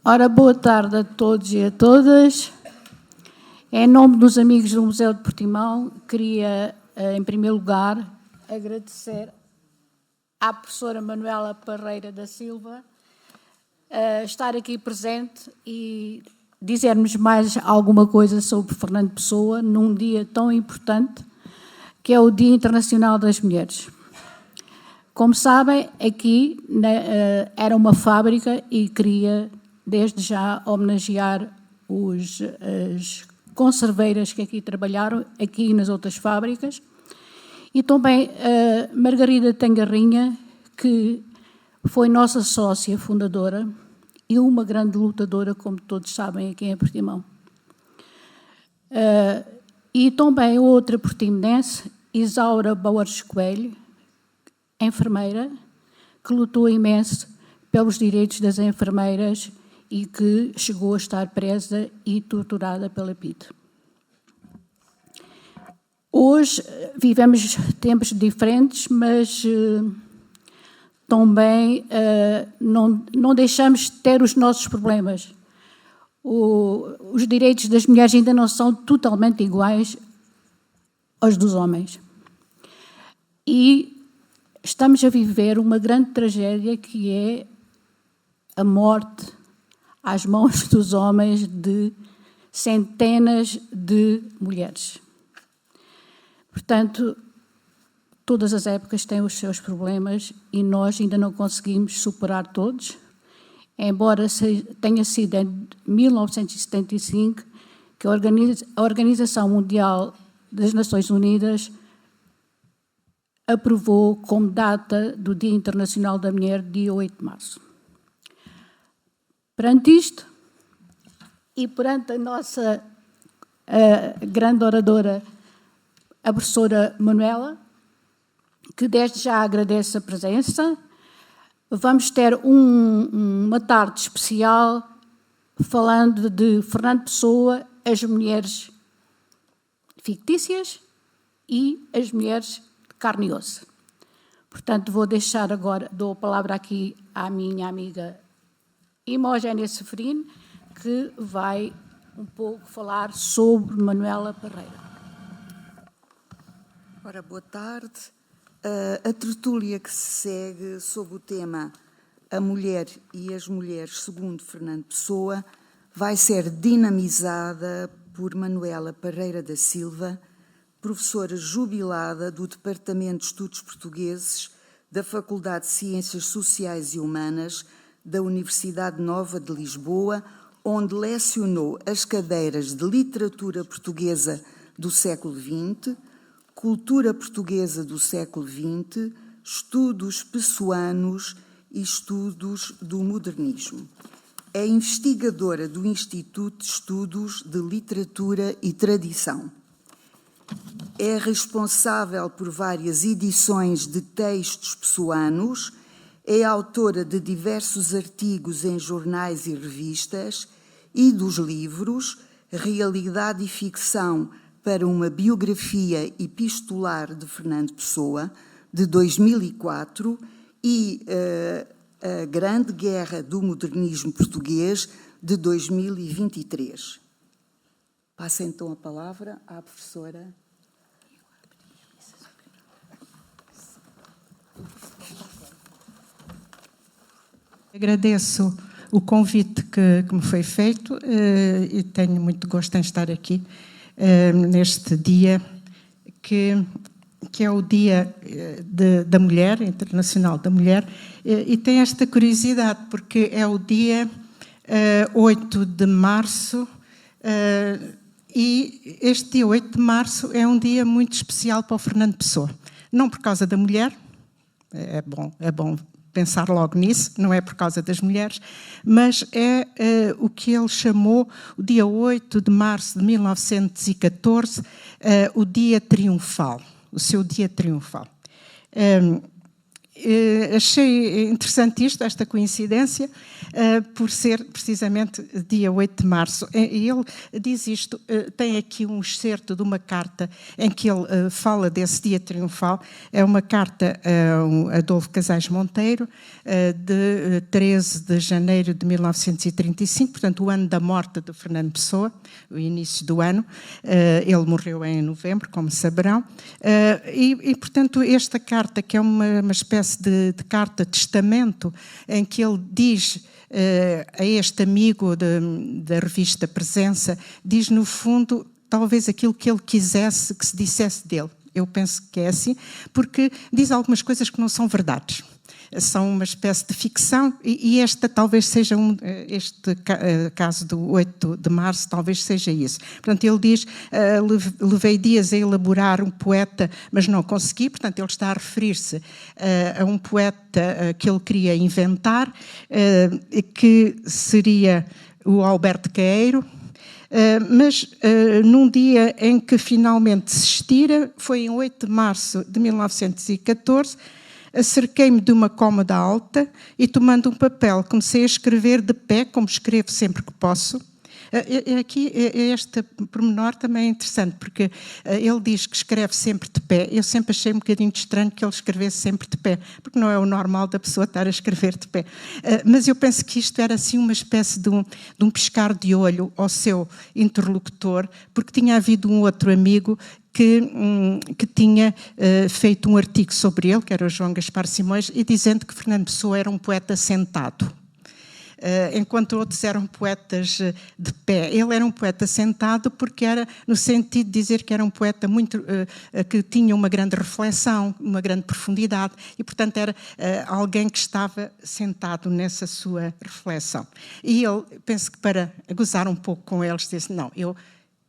Ora, boa tarde a todos e a todas. Em nome dos amigos do Museu de Portimão, queria, em primeiro lugar, agradecer à professora Manuela Parreira da Silva estar aqui presente e dizer-nos mais alguma coisa sobre Fernando Pessoa num dia tão importante que é o Dia Internacional das Mulheres. Como sabem, aqui era uma fábrica e queria, desde já, homenagear as conserveiras que aqui trabalharam, aqui e nas outras fábricas, e também a Margarida Tangarrinha, que foi nossa sócia fundadora e uma grande lutadora, como todos sabem, aqui em Portimão. E também outra portimonense, Isaura Bauers Coelho, enfermeira, que lutou imenso pelos direitos das enfermeiras e que chegou a estar presa e torturada pela PIDE. Hoje vivemos tempos diferentes, mas também não deixamos de ter os nossos problemas. Os direitos das mulheres ainda não são totalmente iguais aos dos homens. E estamos a viver uma grande tragédia que é a morte às mãos dos homens de centenas de mulheres. Portanto, todas as épocas têm os seus problemas e nós ainda não conseguimos superar todos, embora tenha sido em 1975 que a Organização Mundial das Nações Unidas aprovou como data do Dia Internacional da Mulher, dia 8 de março. Perante isto, e perante a nossa grande oradora, a professora Manuela, que desde já agradece a presença, vamos ter uma tarde especial falando de Fernando Pessoa, as mulheres fictícias e as mulheres de carne e osso. Portanto, vou deixar agora, dou a palavra aqui à minha amiga Imogénia Seferino, que vai um pouco falar sobre Manuela Parreira. Ora, boa tarde. A tertúlia que se segue sob o tema A Mulher e as Mulheres segundo Fernando Pessoa vai ser dinamizada por Manuela Parreira da Silva, professora jubilada do Departamento de Estudos Portugueses da Faculdade de Ciências Sociais e Humanas da Universidade Nova de Lisboa, onde lecionou as cadeiras de Literatura Portuguesa do século XX, Cultura Portuguesa do século XX, Estudos Pessoanos e Estudos do Modernismo. É investigadora do Instituto de Estudos de Literatura e Tradição. É responsável por várias edições de textos pessoanos, é autora de diversos artigos em jornais e revistas e dos livros Realidade e Ficção para uma biografia epistolar de Fernando Pessoa, de 2004, e A Grande Guerra do Modernismo Português, de 2023. Passo então a palavra à professora. Agradeço o convite que me foi feito e tenho muito gosto em estar aqui neste dia, que é o Dia da Mulher, Internacional da Mulher, e tem esta curiosidade, porque é o dia 8 de março, e este dia 8 de março é um dia muito especial para o Fernando Pessoa. Não por causa da mulher, é bom pensar logo nisso, não é por causa das mulheres, mas é o que ele chamou, o dia 8 de março de 1914, o dia triunfal, o seu dia triunfal. achei interessante esta coincidência, por ser precisamente dia 8 de março. Ele diz isto, tem aqui um excerto de uma carta em que ele fala desse dia triunfal. É uma carta a Adolfo Casais Monteiro, de 13 de janeiro de 1935, portanto, o ano da morte de Fernando Pessoa, o início do ano. Ele morreu em novembro, como saberão. E portanto, esta carta, que é uma espécie de carta-testamento, em que ele diz a este amigo da revista Presença, diz no fundo talvez aquilo que ele quisesse que se dissesse dele. Eu penso que é assim, porque diz algumas coisas que não são verdades. São uma espécie de ficção, e esta talvez seja este caso do 8 de março, talvez seja isso. Portanto, ele diz, levei dias a elaborar um poeta, mas não consegui. Portanto, ele está a referir-se a um poeta que ele queria inventar, que seria o Alberto Queiro. Mas num dia em que finalmente se estira, foi em 8 de março de 1914, acerquei-me de uma cômoda alta e, tomando um papel, comecei a escrever de pé, como escrevo sempre que posso. Aqui, este pormenor também é interessante, porque ele diz que escreve sempre de pé. Eu sempre achei um bocadinho estranho que ele escrevesse sempre de pé, porque não é o normal da pessoa estar a escrever de pé. Mas eu penso que isto era assim uma espécie de um piscar de olho ao seu interlocutor, porque tinha havido um outro amigo que tinha feito um artigo sobre ele, que era o João Gaspar Simões, e dizendo que Fernando Pessoa era um poeta sentado, enquanto outros eram poetas de pé. Ele era um poeta sentado porque era no sentido de dizer que era um poeta que tinha uma grande reflexão, uma grande profundidade, e, portanto, era alguém que estava sentado nessa sua reflexão. E ele, penso que para gozar um pouco com eles, disse, não, eu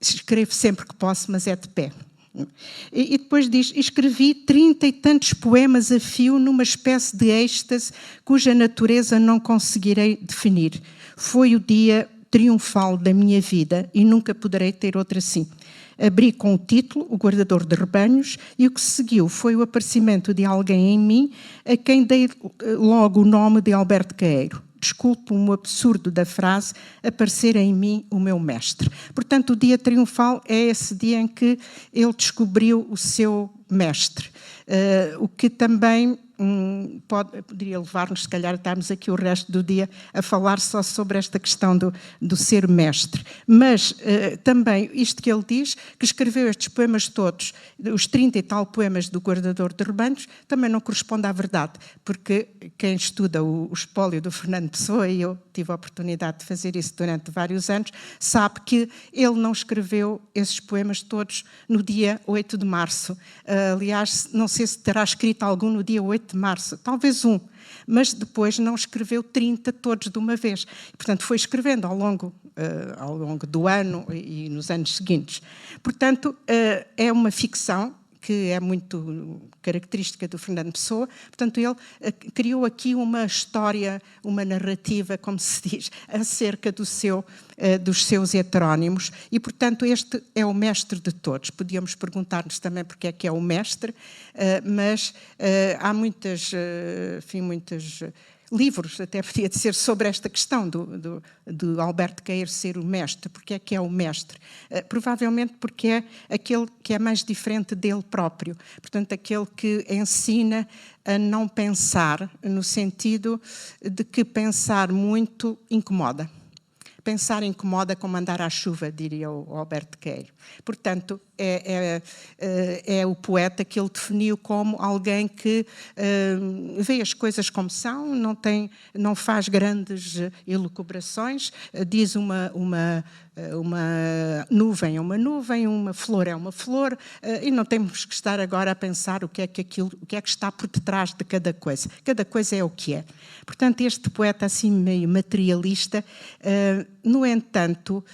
escrevo sempre que posso, mas é de pé. E depois diz, escrevi 30 e tantos poemas a fio numa espécie de êxtase cuja natureza não conseguirei definir. Foi o dia triunfal da minha vida e nunca poderei ter outro assim. Abri com o título, O Guardador de Rebanhos, e o que seguiu foi o aparecimento de alguém em mim a quem dei logo o nome de Alberto Queiro. Desculpe-me o absurdo da frase, aparecer em mim o meu mestre. Portanto, o dia triunfal é esse dia em que ele descobriu o seu mestre, o que também poderia levar-nos, se calhar, a estarmos aqui o resto do dia a falar só sobre esta questão do ser mestre. Mas também isto que ele diz, que escreveu estes poemas todos, os 30 e tal poemas do Guardador de Rebanhos, também não corresponde à verdade, porque quem estuda o espólio do Fernando Pessoa, e eu tive a oportunidade de fazer isso durante vários anos, sabe que ele não escreveu esses poemas todos no dia 8 de março. Aliás, não sei se terá escrito algum no dia 8 de março, talvez um, mas depois não escreveu 30 todos de uma vez. Portanto, foi escrevendo ao longo do ano e nos anos seguintes. Portanto, é uma ficção que é muito característica do Fernando Pessoa. Portanto, ele criou aqui uma história, uma narrativa, como se diz, acerca dos seus heterónimos, e, portanto, este é o mestre de todos. Podíamos perguntar-nos também porque é que é o mestre, mas há muitos livros, até podia ser sobre esta questão do Alberto Queiro ser o mestre. Porque é que é o mestre? Provavelmente porque é aquele que é mais diferente dele próprio. Portanto, aquele que ensina a não pensar, no sentido de que pensar muito incomoda. Pensar incomoda como andar à chuva, diria o Alberto Queiro. Portanto, é o poeta que ele definiu como alguém que vê as coisas como são, não faz grandes elucubrações, diz uma nuvem é uma nuvem, uma flor é uma flor, e não temos que estar agora a pensar o que é que está por detrás de cada coisa. Cada coisa é o que é. Portanto, este poeta assim meio materialista, no entanto,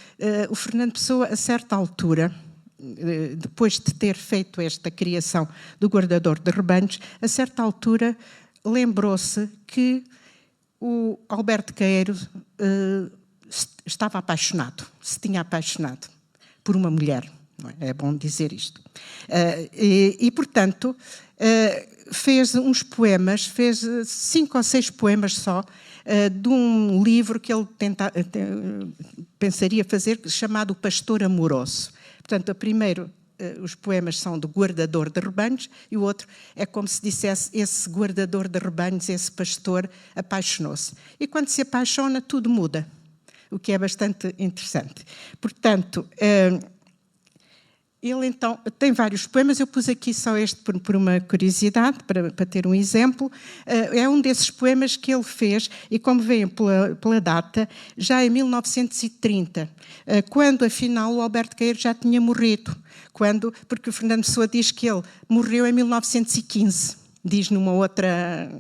o Fernando Pessoa, a certa altura, depois de ter feito esta criação do Guardador de Rebanhos, a certa altura lembrou-se que o Alberto Queiro estava apaixonado, se tinha apaixonado por uma mulher. não é? É bom dizer isto. Portanto, fez uns poemas, fez 5 ou 6 poemas só, de um livro que ele pensaria fazer, chamado O Pastor Amoroso. Portanto, primeiro, os poemas são do guardador de rebanhos, e o outro é como se dissesse: esse guardador de rebanhos, esse pastor, apaixonou-se. E quando se apaixona, tudo muda, o que é bastante interessante. Portanto, ele então tem vários poemas, eu pus aqui só este por uma curiosidade, para ter um exemplo. É um desses poemas que ele fez, e como veem pela data, já em 1930, quando afinal o Alberto Queiro já tinha morrido, porque o Fernando Pessoa diz que ele morreu em 1915. Diz numa outra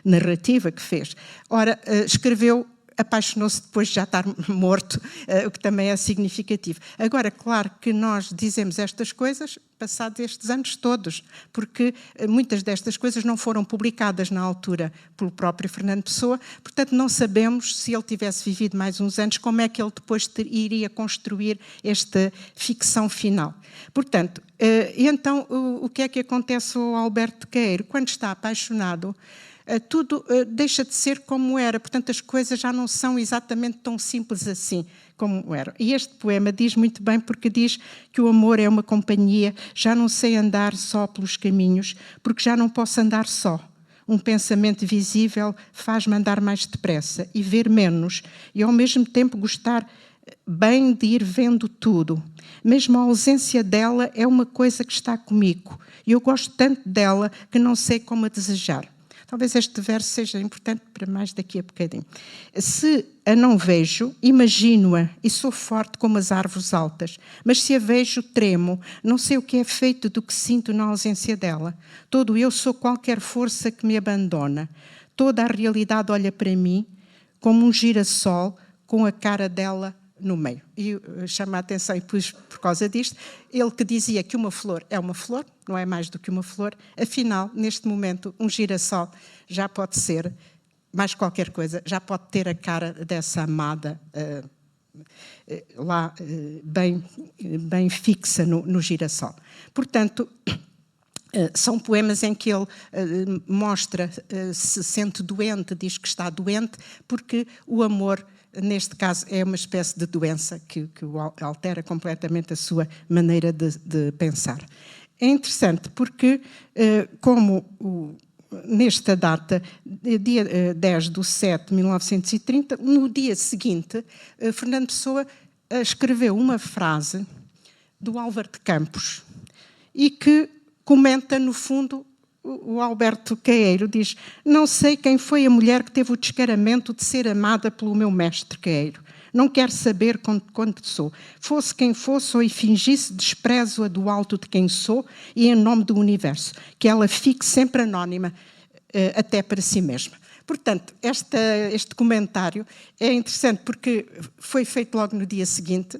narrativa que fez. Ora, escreveu, apaixonou-se depois de já estar morto, o que também é significativo. Agora, claro que nós dizemos estas coisas passados estes anos todos, porque muitas destas coisas não foram publicadas na altura pelo próprio Fernando Pessoa, portanto não sabemos, se ele tivesse vivido mais uns anos, como é que ele depois iria construir esta ficção final. Portanto, então o que é que acontece ao Alberto Queiro? Quando está apaixonado, tudo deixa de ser como era, portanto as coisas já não são exatamente tão simples assim como eram. E este poema diz muito bem, porque diz que o amor é uma companhia, já não sei andar só pelos caminhos, porque já não posso andar só. Um pensamento visível faz-me andar mais depressa e ver menos, e ao mesmo tempo gostar bem de ir vendo tudo. Mesmo a ausência dela é uma coisa que está comigo, e eu gosto tanto dela que não sei como a desejar. Talvez este verso seja importante para mais daqui a bocadinho. Se a não vejo, imagino-a e sou forte como as árvores altas, mas se a vejo, tremo, não sei o que é feito do que sinto na ausência dela. Todo eu sou qualquer força que me abandona. Toda a realidade olha para mim como um girassol com a cara dela no meio. E chama a atenção, e pus por causa disto, ele que dizia que uma flor é uma flor, não é mais do que uma flor, afinal, neste momento, um girassol já pode ser mais qualquer coisa, já pode ter a cara dessa amada lá bem fixa no girassol. Portanto, são poemas em que ele mostra, se sente doente, diz que está doente, porque o amor, neste caso, é uma espécie de doença que altera completamente a sua maneira de pensar. É interessante porque, nesta data, dia 10/7/1930, no dia seguinte, Fernando Pessoa escreveu uma frase do Álvaro de Campos e que comenta, no fundo, o Alberto Queiro, diz: não sei quem foi a mulher que teve o descaramento de ser amada pelo meu mestre Queiro. Não quero saber quanto sou. Fosse quem fosse, ou e fingisse desprezo-a do alto de quem sou e em nome do universo. Que ela fique sempre anónima, até para si mesma. Portanto, este comentário é interessante porque foi feito logo no dia seguinte,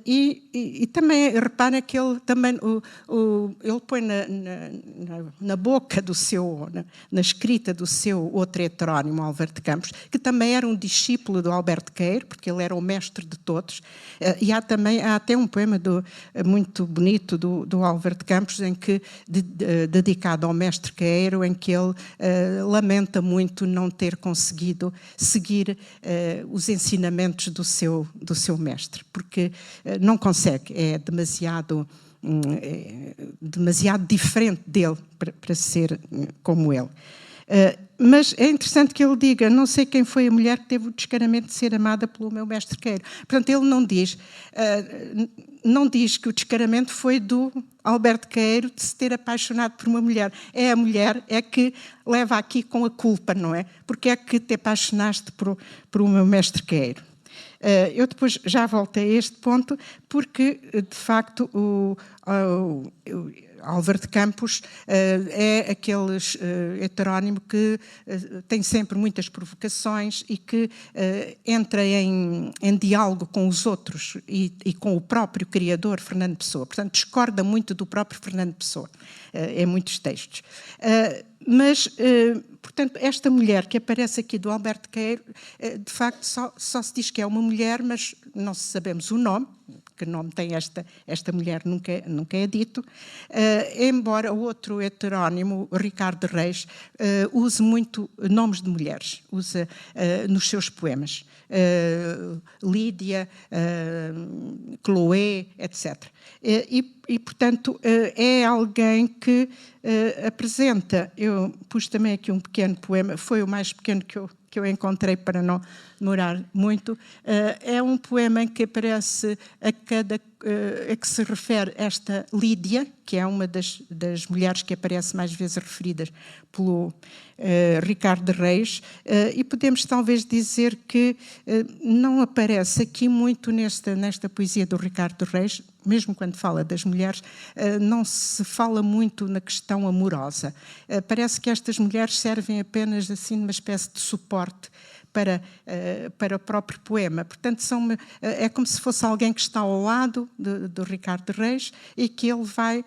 e também repara que ele também ele põe na boca do seu, na escrita do seu outro heterónimo, Álvaro de Campos, que também era um discípulo do Alberto Queiro, porque ele era o mestre de todos, e há até um poema muito bonito do Álvaro de Campos, dedicado ao mestre Queiro, em que ele lamenta muito não ter conseguido seguir os ensinamentos do seu mestre, porque não consegue, é demasiado diferente dele para ser como ele. Mas é interessante que ele diga: não sei quem foi a mulher que teve o descaramento de ser amada pelo meu mestre Queiro. Portanto, ele não diz que o descaramento foi do Alberto Queiro de se ter apaixonado por uma mulher. É a mulher que leva aqui com a culpa, não é? Porque é que te apaixonaste por o meu mestre Queiro. Eu depois já volto a este ponto, porque, de facto, o Álvaro de Campos é aquele heterónimo que tem sempre muitas provocações e que entra em diálogo com os outros e com o próprio criador, Fernando Pessoa. Portanto, discorda muito do próprio Fernando Pessoa em muitos textos. Mas, portanto, esta mulher que aparece aqui do Alberto Queiro, de facto, só se diz que é uma mulher, mas não sabemos o nome, que nome tem esta mulher nunca é dito, embora o outro heterónimo, Ricardo Reis, use muito nomes de mulheres, usa nos seus poemas. Lídia, Chloé, etc. E, portanto, é alguém que apresenta, eu pus também aqui um pequeno poema, foi o mais pequeno que eu encontrei para não demorar muito, é um poema em que aparece a que se refere esta Lídia, que é uma das mulheres que aparece mais vezes referidas pelo Ricardo Reis, e podemos talvez dizer que não aparece aqui muito nesta poesia do Ricardo Reis, mesmo quando fala das mulheres, não se fala muito na questão amorosa. Parece que estas mulheres servem apenas assim numa espécie de suporte para o próprio poema. Portanto, é como se fosse alguém que está ao lado do Ricardo Reis e que ele vai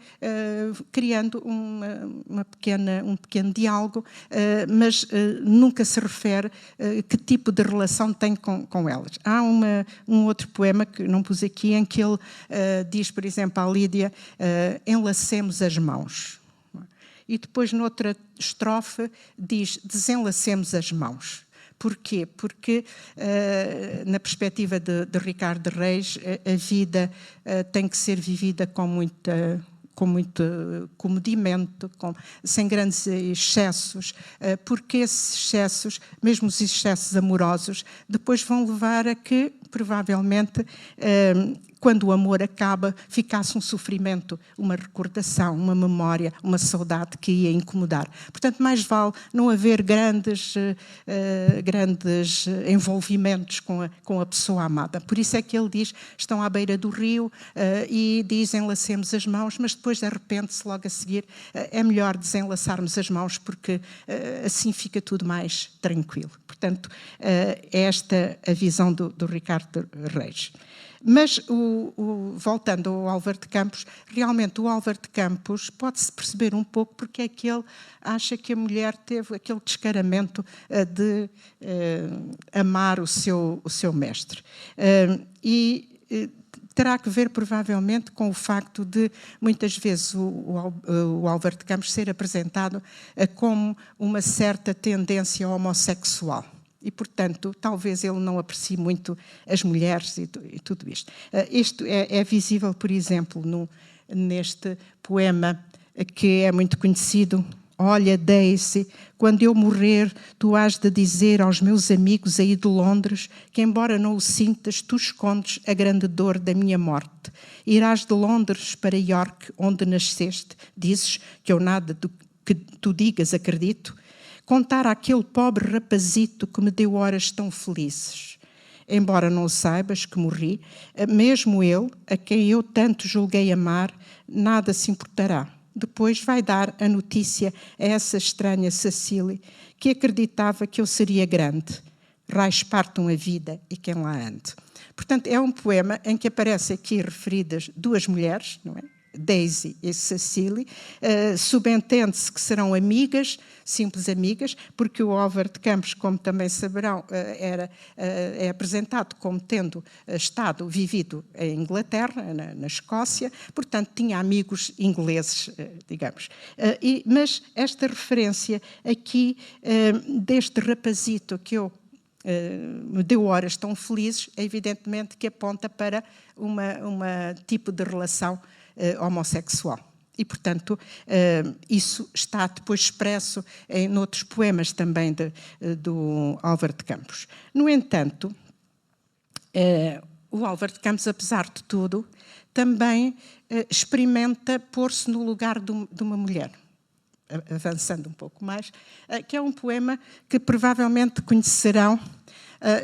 criando um pequeno diálogo, mas nunca se refere que tipo de relação tem com elas. Há um outro poema que não pus aqui, em que ele diz, por exemplo, à Lídia, enlacemos as mãos. E depois, noutra estrofe, diz, desenlacemos as mãos. Porquê? Porque, na perspectiva de Ricardo Reis, a vida tem que ser vivida com muito comedimento, sem grandes excessos, porque esses excessos, mesmo os excessos amorosos, depois vão levar a que, provavelmente, quando o amor acaba, ficasse um sofrimento, uma recordação, uma memória, uma saudade que ia incomodar. Portanto, mais vale não haver grandes envolvimentos com a pessoa amada. Por isso é que ele diz, estão à beira do rio e dizem, enlacemos as mãos, mas depois, de repente, logo a seguir, é melhor desenlaçarmos as mãos, porque assim fica tudo mais tranquilo. Portanto, é esta a visão do Ricardo Reis. Mas, voltando ao Álvaro de Campos, realmente o Álvaro de Campos pode-se perceber um pouco porque é que ele acha que a mulher teve aquele descaramento de amar o seu mestre. Terá que ver, provavelmente, com o facto de, muitas vezes, o Álvaro de Campos ser apresentado como uma certa tendência homossexual. E, portanto, talvez ele não aprecie muito as mulheres e tudo isto. Isto é visível, por exemplo, neste poema que é muito conhecido. Olha, Daisy, quando eu morrer, tu hás de dizer aos meus amigos aí de Londres que, embora não o sintas, tu escondes a grande dor da minha morte. Irás de Londres para York, onde nasceste. Dizes que eu nada do que tu digas acredito. Contar àquele pobre rapazito que me deu horas tão felizes. Embora não saibas que morri, mesmo ele, a quem eu tanto julguei amar, nada se importará. Depois vai dar a notícia a essa estranha Cecília, que acreditava que eu seria grande. Raios partam a vida e quem lá ande. Portanto, é um poema em que aparecem aqui referidas duas mulheres, não é? Daisy e Cecília, subentende-se que serão amigas, simples amigas, porque o Álvaro de Campos, como também saberão, é apresentado como tendo vivido em Inglaterra, na Escócia, portanto tinha amigos ingleses, digamos. Mas esta referência aqui deste rapazito que me deu horas tão felizes, é evidentemente que aponta para uma tipo de relação homossexual. E, portanto, isso está depois expresso em outros poemas também do Álvaro de Campos. No entanto, o Álvaro de Campos, apesar de tudo, também experimenta pôr-se no lugar de uma mulher. Avançando um pouco mais, que é um poema que provavelmente conhecerão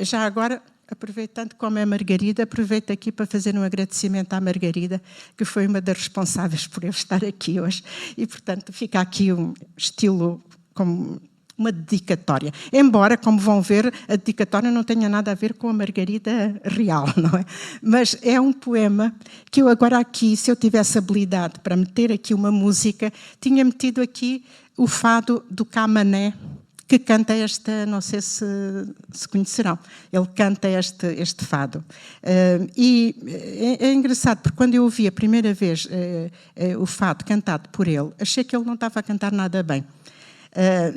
já agora. Aproveitando como é Margarida, aproveito aqui para fazer um agradecimento à Margarida, que foi uma das responsáveis por eu estar aqui hoje, e, portanto, fica aqui um estilo como uma dedicatória. Embora, como vão ver, a dedicatória não tenha nada a ver com a Margarida real, não é? Mas é um poema que eu agora aqui, se eu tivesse habilidade para meter aqui uma música, tinha metido aqui o fado do Camané, que canta esta, não sei se conhecerão, ele canta este fado. E é engraçado, porque quando eu ouvi a primeira vez o fado cantado por ele, achei que ele não estava a cantar nada bem.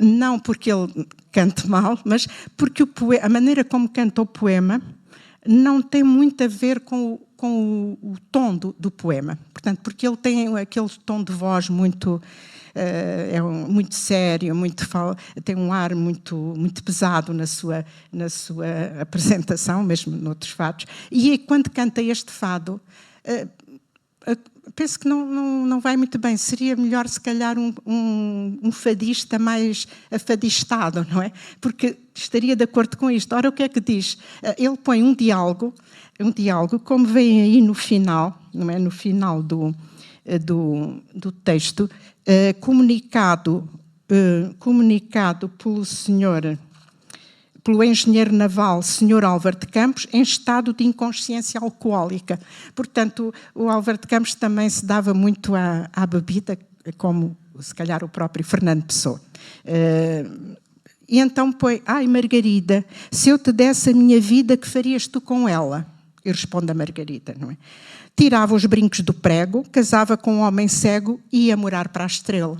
Não porque ele cante mal, mas porque a maneira como canta o poema não tem muito a ver com o tom do poema. Portanto, porque ele tem aquele tom de voz muito... muito sério, tem um ar muito pesado na sua apresentação, mesmo noutros fados. E quando canta este fado, penso que não vai muito bem. Seria melhor, se calhar, um fadista mais afadistado, não é? Porque estaria de acordo com isto. Ora, o que é que diz? Ele põe um diálogo, como vem aí no final, não é? No final do texto, comunicado pelo engenheiro naval Sr. Álvaro de Campos, em estado de inconsciência alcoólica. Portanto, o Álvaro de Campos também se dava muito à bebida, como se calhar o próprio Fernando Pessoa. E então põe: ai, Margarida, se eu te desse a minha vida, que farias tu com ela? E responde a Margarida, não é? Tirava os brincos do prego, casava com um homem cego e ia morar para a estrela.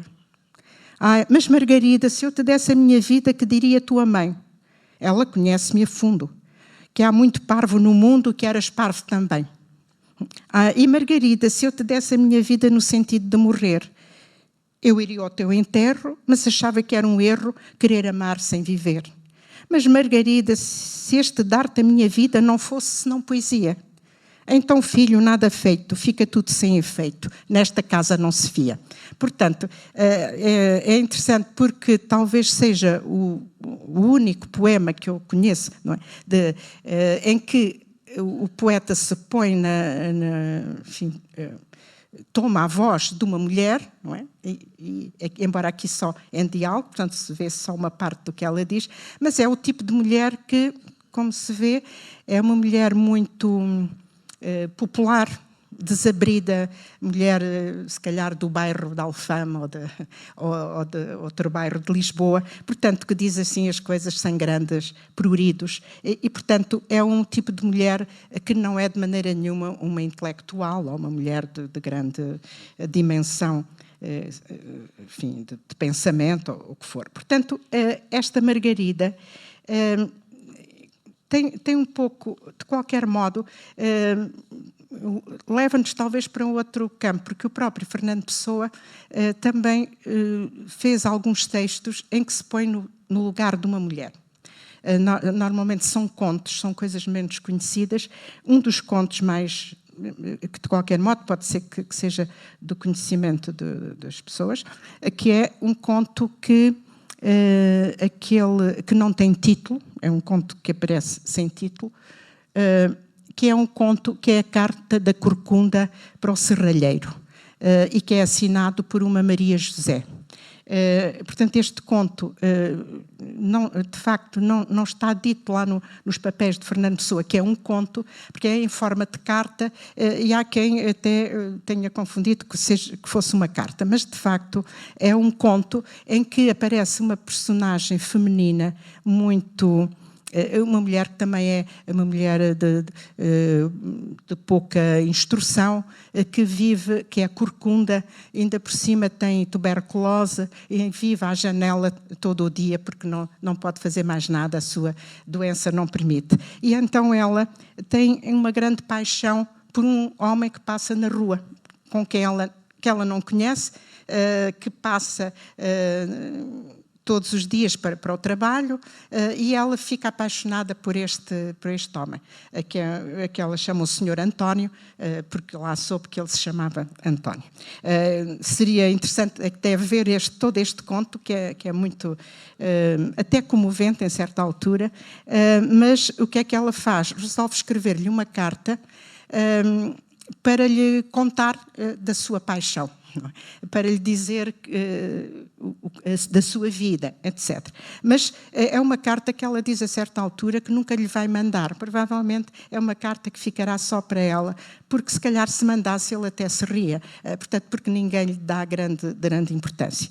Ah, mas Margarida, se eu te desse a minha vida, que diria tua mãe? Ela conhece-me a fundo, que há muito parvo no mundo, que eras parvo também. Ah, e Margarida, se eu te desse a minha vida no sentido de morrer, eu iria ao teu enterro, mas achava que era um erro querer amar sem viver. Mas Margarida, se este dar-te a minha vida não fosse senão poesia, então, filho, nada feito, fica tudo sem efeito, nesta casa não se fia. Portanto, é interessante porque talvez seja o único poema que eu conheço, não é? Em que o poeta se põe enfim, toma a voz de uma mulher, não é? Embora aqui só em diálogo, portanto se vê só uma parte do que ela diz, mas é o tipo de mulher que, como se vê, é uma mulher muito... popular, desabrida, mulher, se calhar, do bairro de Alfama ou de outro bairro de Lisboa, portanto, que diz assim as coisas sem grandes pruridos. E, portanto, é um tipo de mulher que não é de maneira nenhuma uma intelectual ou uma mulher de grande dimensão, enfim, de pensamento ou o que for. Portanto, esta Margarida... Tem um pouco, de qualquer modo, leva-nos talvez para um outro campo, porque o próprio Fernando Pessoa também fez alguns textos em que se põe no lugar de uma mulher. Normalmente são contos, são coisas menos conhecidas. Um dos contos mais, que de qualquer modo pode ser que seja do conhecimento das pessoas, que é um conto que... aquele que não tem título, é um conto que aparece sem título, que é um conto que é a carta da corcunda para o serralheiro e que é assinado por uma Maria José. Portanto, este conto, de facto, não está dito lá nos papéis de Fernando Pessoa, que é um conto, porque é em forma de carta, e há quem até tenha confundido que fosse uma carta, mas, de facto, é um conto em que aparece uma personagem feminina muito... Uma mulher que também é uma mulher de pouca instrução, que vive, que é corcunda, ainda por cima tem tuberculose e vive à janela todo o dia porque não pode fazer mais nada, a sua doença não permite. E então ela tem uma grande paixão por um homem que passa na rua, que ela não conhece, que passa... todos os dias para o trabalho, e ela fica apaixonada por este homem, que ela chama o Sr. António, porque lá soube que ele se chamava António. Seria interessante até ver todo este conto, que é muito, até comovente em certa altura, mas o que é que ela faz? Resolve escrever-lhe uma carta para lhe contar da sua paixão, para lhe dizer da sua vida, etc. Mas é uma carta que ela diz a certa altura que nunca lhe vai mandar. Provavelmente é uma carta que ficará só para ela, porque se calhar se mandasse ele até se ria, portanto, porque ninguém lhe dá grande importância.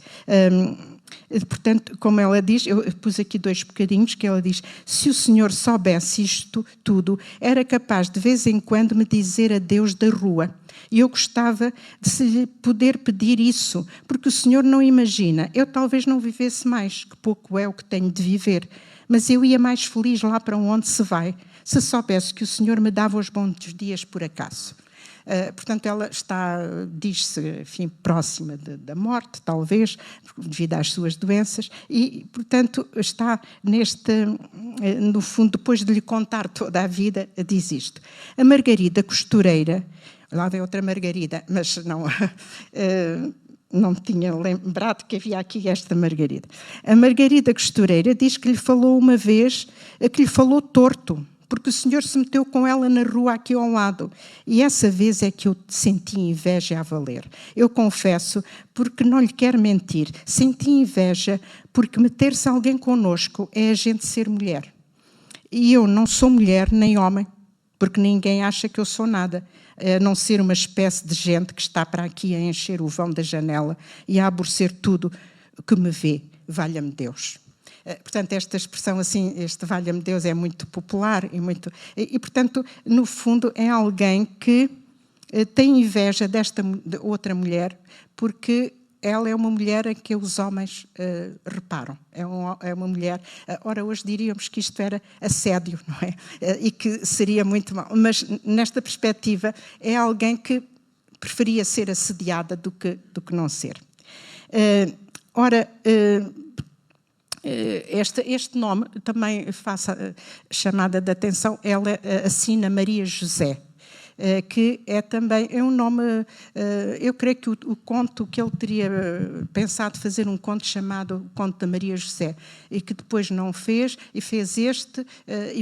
Portanto, como ela diz, eu pus aqui 2 bocadinhos, que ela diz: se o Senhor soubesse isto tudo, era capaz de vez em quando me dizer adeus da rua. E eu gostava de se lhe poder pedir isso, porque o Senhor não imagina. Eu talvez não vivesse mais, que pouco é o que tenho de viver, mas eu ia mais feliz lá para onde se vai, se soubesse que o Senhor me dava os bons dias por acaso. Portanto, ela está, diz-se, enfim, próxima da morte, talvez, devido às suas doenças, e, portanto, está no fundo, depois de lhe contar toda a vida, diz isto. A Margarida costureira, lá vem outra Margarida, mas não me tinha lembrado que havia aqui esta Margarida. A Margarida costureira diz que lhe falou uma vez, que lhe falou torto, porque o Senhor se meteu com ela na rua aqui ao lado. E essa vez é que eu senti inveja a valer. Eu confesso, porque não lhe quero mentir, senti inveja porque meter-se alguém connosco é a gente ser mulher. E eu não sou mulher nem homem, porque ninguém acha que eu sou nada, a não ser uma espécie de gente que está para aqui a encher o vão da janela e a aborrecer tudo que me vê. Valha-me Deus. Portanto, esta expressão assim, este valha-me Deus, é muito popular e, portanto, no fundo, é alguém que tem inveja desta outra mulher, porque ela é uma mulher em que os homens reparam. É uma mulher... Ora, hoje diríamos que isto era assédio, não é? E que seria muito mau. Mas, nesta perspectiva, é alguém que preferia ser assediada do que não ser. Este nome também faça chamada de atenção, ela assina Maria José, que é também um nome, eu creio que o conto que ele teria pensado fazer um conto chamado Conto da Maria José, e que depois não fez, e fez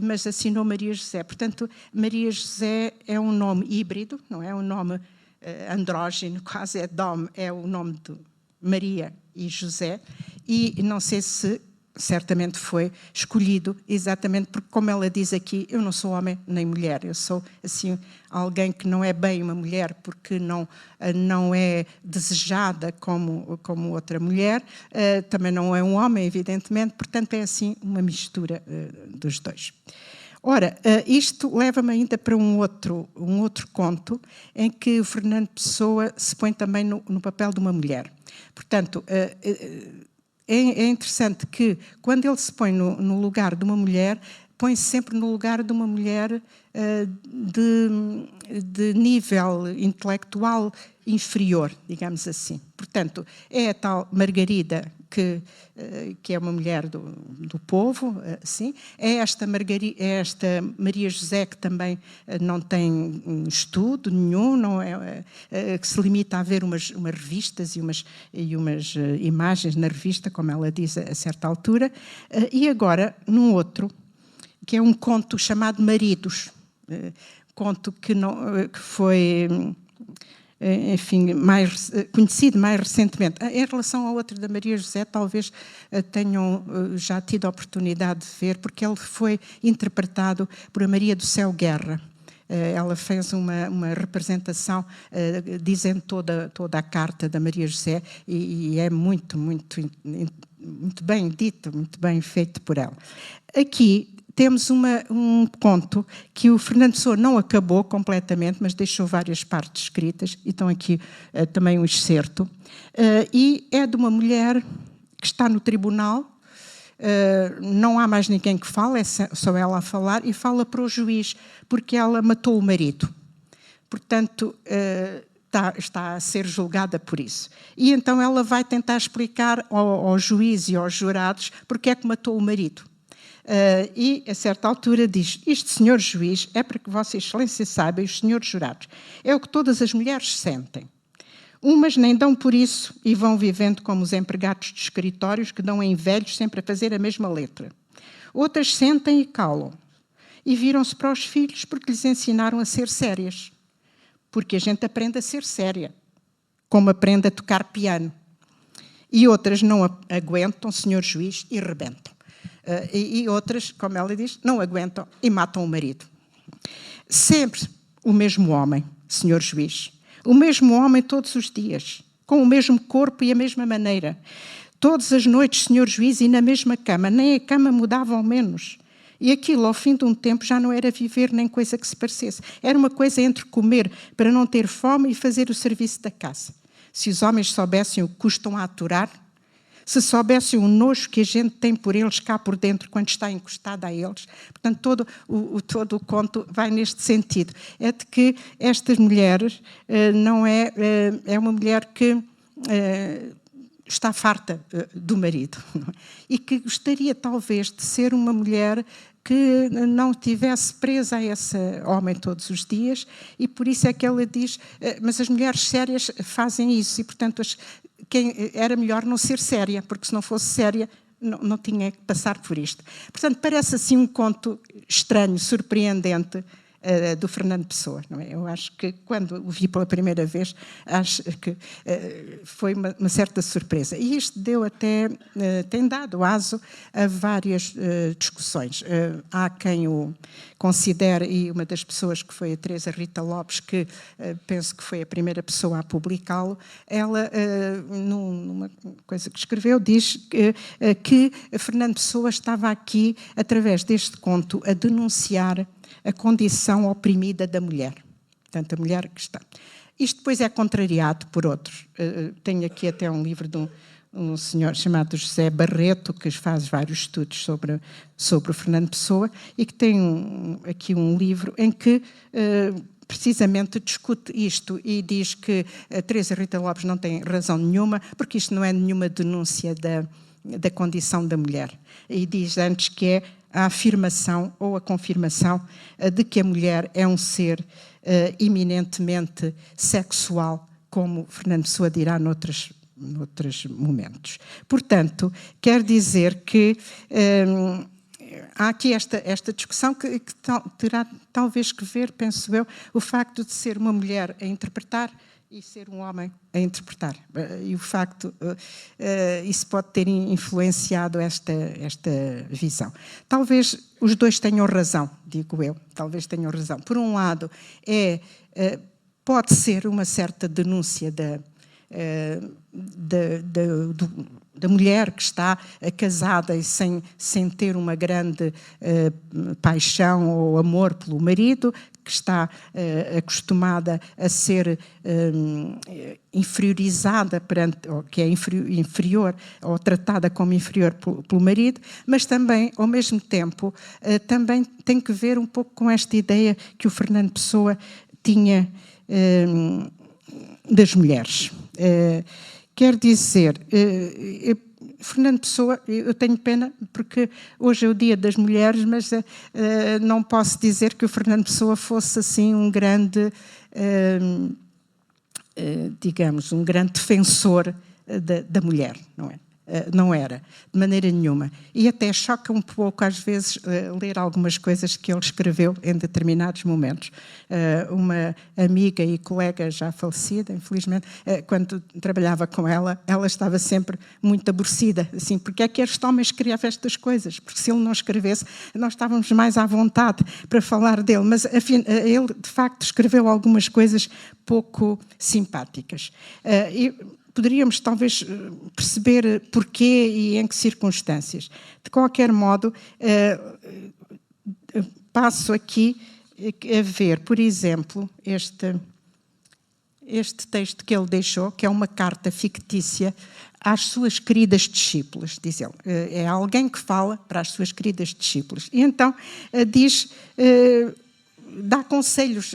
mas assinou Maria José. Portanto, Maria José é um nome híbrido, não é um nome andrógeno, quase é o nome de Maria e José, e não sei se certamente foi escolhido exatamente porque, como ela diz aqui, eu não sou homem nem mulher, eu sou assim alguém que não é bem uma mulher porque não é desejada como outra mulher, também não é um homem, evidentemente, portanto é assim uma mistura dos dois. Ora, isto leva-me ainda para um outro conto em que o Fernando Pessoa se põe também no papel de uma mulher. Portanto, é interessante que, quando ele se põe no lugar de uma mulher, põe-se sempre no lugar de uma mulher de nível intelectual inferior, digamos assim. Portanto, é a tal Margarida, que é uma mulher do povo, assim. É esta Maria José, que também não tem estudo nenhum, que se limita a ver umas revistas e umas imagens na revista, como ela diz a certa altura. E agora, num outro, que é um conto chamado Maridos, conto que foi... enfim, mais conhecido mais recentemente. Em relação ao outro da Maria José, talvez tenham já tido a oportunidade de ver, porque ele foi interpretado por a Maria do Céu Guerra. Ela fez uma representação dizendo toda a carta da Maria José e é muito bem dito, muito bem feito por ela. Aqui temos um conto que o Fernando Pessoa não acabou completamente, mas deixou várias partes escritas, e estão aqui também um excerto, e é de uma mulher que está no tribunal, não há mais ninguém que fale, é só ela a falar, e fala para o juiz, porque ela matou o marido. Portanto, está a ser julgada por isso. E então ela vai tentar explicar ao juiz e aos jurados porque é que matou o marido. E, a certa altura, diz: isto, senhor juiz, é para que Vossa Excelência saiba, e os senhores jurados, é o que todas as mulheres sentem. Umas nem dão por isso e vão vivendo como os empregados de escritórios que dão em velhos sempre a fazer a mesma letra. Outras sentem e calam. E viram-se para os filhos porque lhes ensinaram a ser sérias. Porque a gente aprende a ser séria, como aprende a tocar piano. E outras não aguentam, senhor juiz, e rebentam. E outras, como ela diz, não aguentam e matam o marido. Sempre o mesmo homem, senhor juiz. O mesmo homem todos os dias, com o mesmo corpo e a mesma maneira. Todas as noites, senhor juiz, e na mesma cama, nem a cama mudava ao menos. E aquilo, ao fim de um tempo, já não era viver nem coisa que se parecesse. Era uma coisa entre comer para não ter fome e fazer o serviço da casa. Se os homens soubessem o que custam a aturar, se soubessem o nojo que a gente tem por eles cá por dentro quando está encostada a eles. Portanto, todo o conto vai neste sentido. É de que estas mulheres não é uma mulher que está farta do marido e que gostaria talvez de ser uma mulher que não estivesse presa a esse homem todos os dias, e por isso é que ela diz, mas as mulheres sérias fazem isso, e portanto era melhor não ser séria, porque se não fosse séria não tinha que passar por isto. Portanto, parece assim um conto estranho, surpreendente, do Fernando Pessoa, não é? Eu acho que quando o vi pela primeira vez, acho que foi uma certa surpresa. E isto tem dado aso a várias discussões. Há quem o considere, e uma das pessoas que foi a Teresa Rita Lopes, que penso que foi a primeira pessoa a publicá-lo, ela, numa coisa que escreveu, diz que Fernando Pessoa estava aqui, através deste conto, a denunciar a condição oprimida da mulher. Portanto, a mulher que está. Isto depois é contrariado por outros. Tenho aqui até um livro de um senhor chamado José Barreto, que faz vários estudos sobre o Fernando Pessoa, e que tem aqui um livro em que precisamente discute isto e diz que a Teresa Rita Lopes não tem razão nenhuma, porque isto não é nenhuma denúncia da condição da mulher. E diz antes que é a afirmação ou a confirmação de que a mulher é um ser eminentemente sexual, como Fernando Pessoa dirá noutros momentos. Portanto, quer dizer que há aqui esta discussão que terá talvez que ver, penso eu, o facto de ser uma mulher a interpretar e ser um homem a interpretar. E o facto, isso pode ter influenciado esta visão. Talvez os dois tenham razão, digo eu, talvez tenham razão. Por um lado, pode ser uma certa denúncia da mulher que está casada e sem ter uma grande paixão ou amor pelo marido, que está acostumada a ser inferiorizada, ou que é inferior, ou tratada como inferior pelo marido, mas também, ao mesmo tempo, também tem que ver um pouco com esta ideia que o Fernando Pessoa tinha das mulheres. Quer dizer, Fernando Pessoa, eu tenho pena porque hoje é o Dia das Mulheres, mas não posso dizer que o Fernando Pessoa fosse assim um grande, digamos, um grande defensor da mulher, não é? Não era, de maneira nenhuma. E até choca um pouco, às vezes, ler algumas coisas que ele escreveu em determinados momentos. Uma amiga e colega já falecida, infelizmente, quando trabalhava com ela, ela estava sempre muito aborrecida. Assim, porque é que este homem escreve estas coisas? Porque se ele não escrevesse, nós estávamos mais à vontade para falar dele. Mas, ele, de facto, escreveu algumas coisas pouco simpáticas. Poderíamos talvez perceber porquê e em que circunstâncias. De qualquer modo, passo aqui a ver, por exemplo, este texto que ele deixou, que é uma carta fictícia às suas queridas discípulas, diz ele. É alguém que fala para as suas queridas discípulas. E então diz, dá conselhos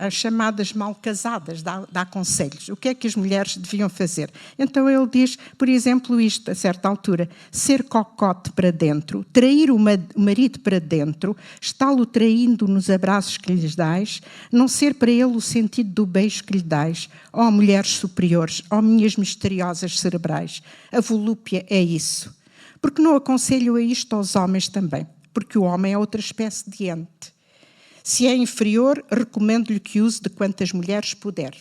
as chamadas mal casadas, dá conselhos. O que é que as mulheres deviam fazer? Então ele diz, por exemplo, isto, a certa altura: ser cocote para dentro, trair o marido para dentro, está-lo traindo nos abraços que lhes dais, não ser para ele o sentido do beijo que lhe dais, ó mulheres superiores, ó minhas misteriosas cerebrais. A volúpia é isso. Porque não aconselho a isto aos homens também, porque o homem é outra espécie de ente. Se é inferior, recomendo-lhe que use de quantas mulheres puder.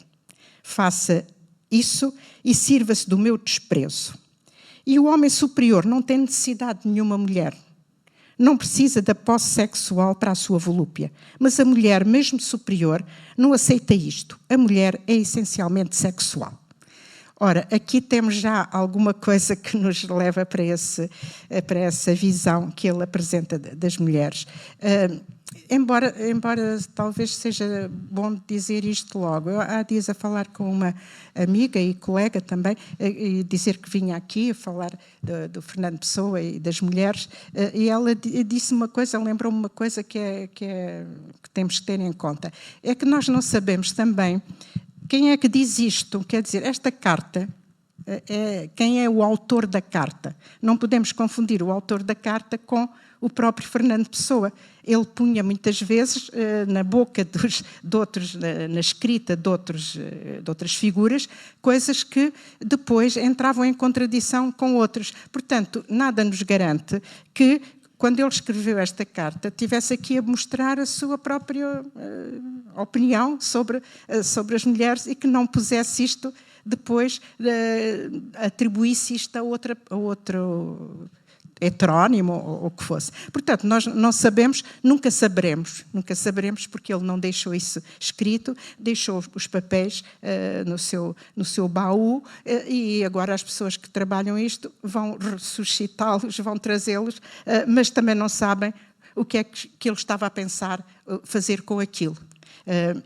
Faça isso e sirva-se do meu desprezo. E o homem superior não tem necessidade de nenhuma mulher. Não precisa da posse sexual para a sua volúpia. Mas a mulher, mesmo superior, não aceita isto. A mulher é essencialmente sexual. Ora, aqui temos já alguma coisa que nos leva para essa visão que ele apresenta das mulheres. Embora talvez seja bom dizer isto logo, eu há dias a falar com uma amiga e colega também, e dizer que vinha aqui a falar do Fernando Pessoa e das mulheres, e ela disse uma coisa, lembrou-me uma coisa que temos que ter em conta, é que nós não sabemos também quem é que diz isto. Quer dizer, esta carta, quem é o autor da carta? Não podemos confundir o autor da carta com o próprio Fernando Pessoa. Ele punha muitas vezes na boca de outros, na escrita de outras figuras, coisas que depois entravam em contradição com outras. Portanto, nada nos garante que, quando ele escreveu esta carta, tivesse aqui a mostrar a sua própria opinião sobre as mulheres e que não pusesse isto depois, atribuísse isto a outro heterónimo ou o que fosse. Portanto, nós não sabemos, nunca saberemos, porque ele não deixou isso escrito, deixou os papéis no seu baú, e agora as pessoas que trabalham isto vão ressuscitá-los, vão trazê-los, mas também não sabem o que é que ele estava a pensar fazer com aquilo.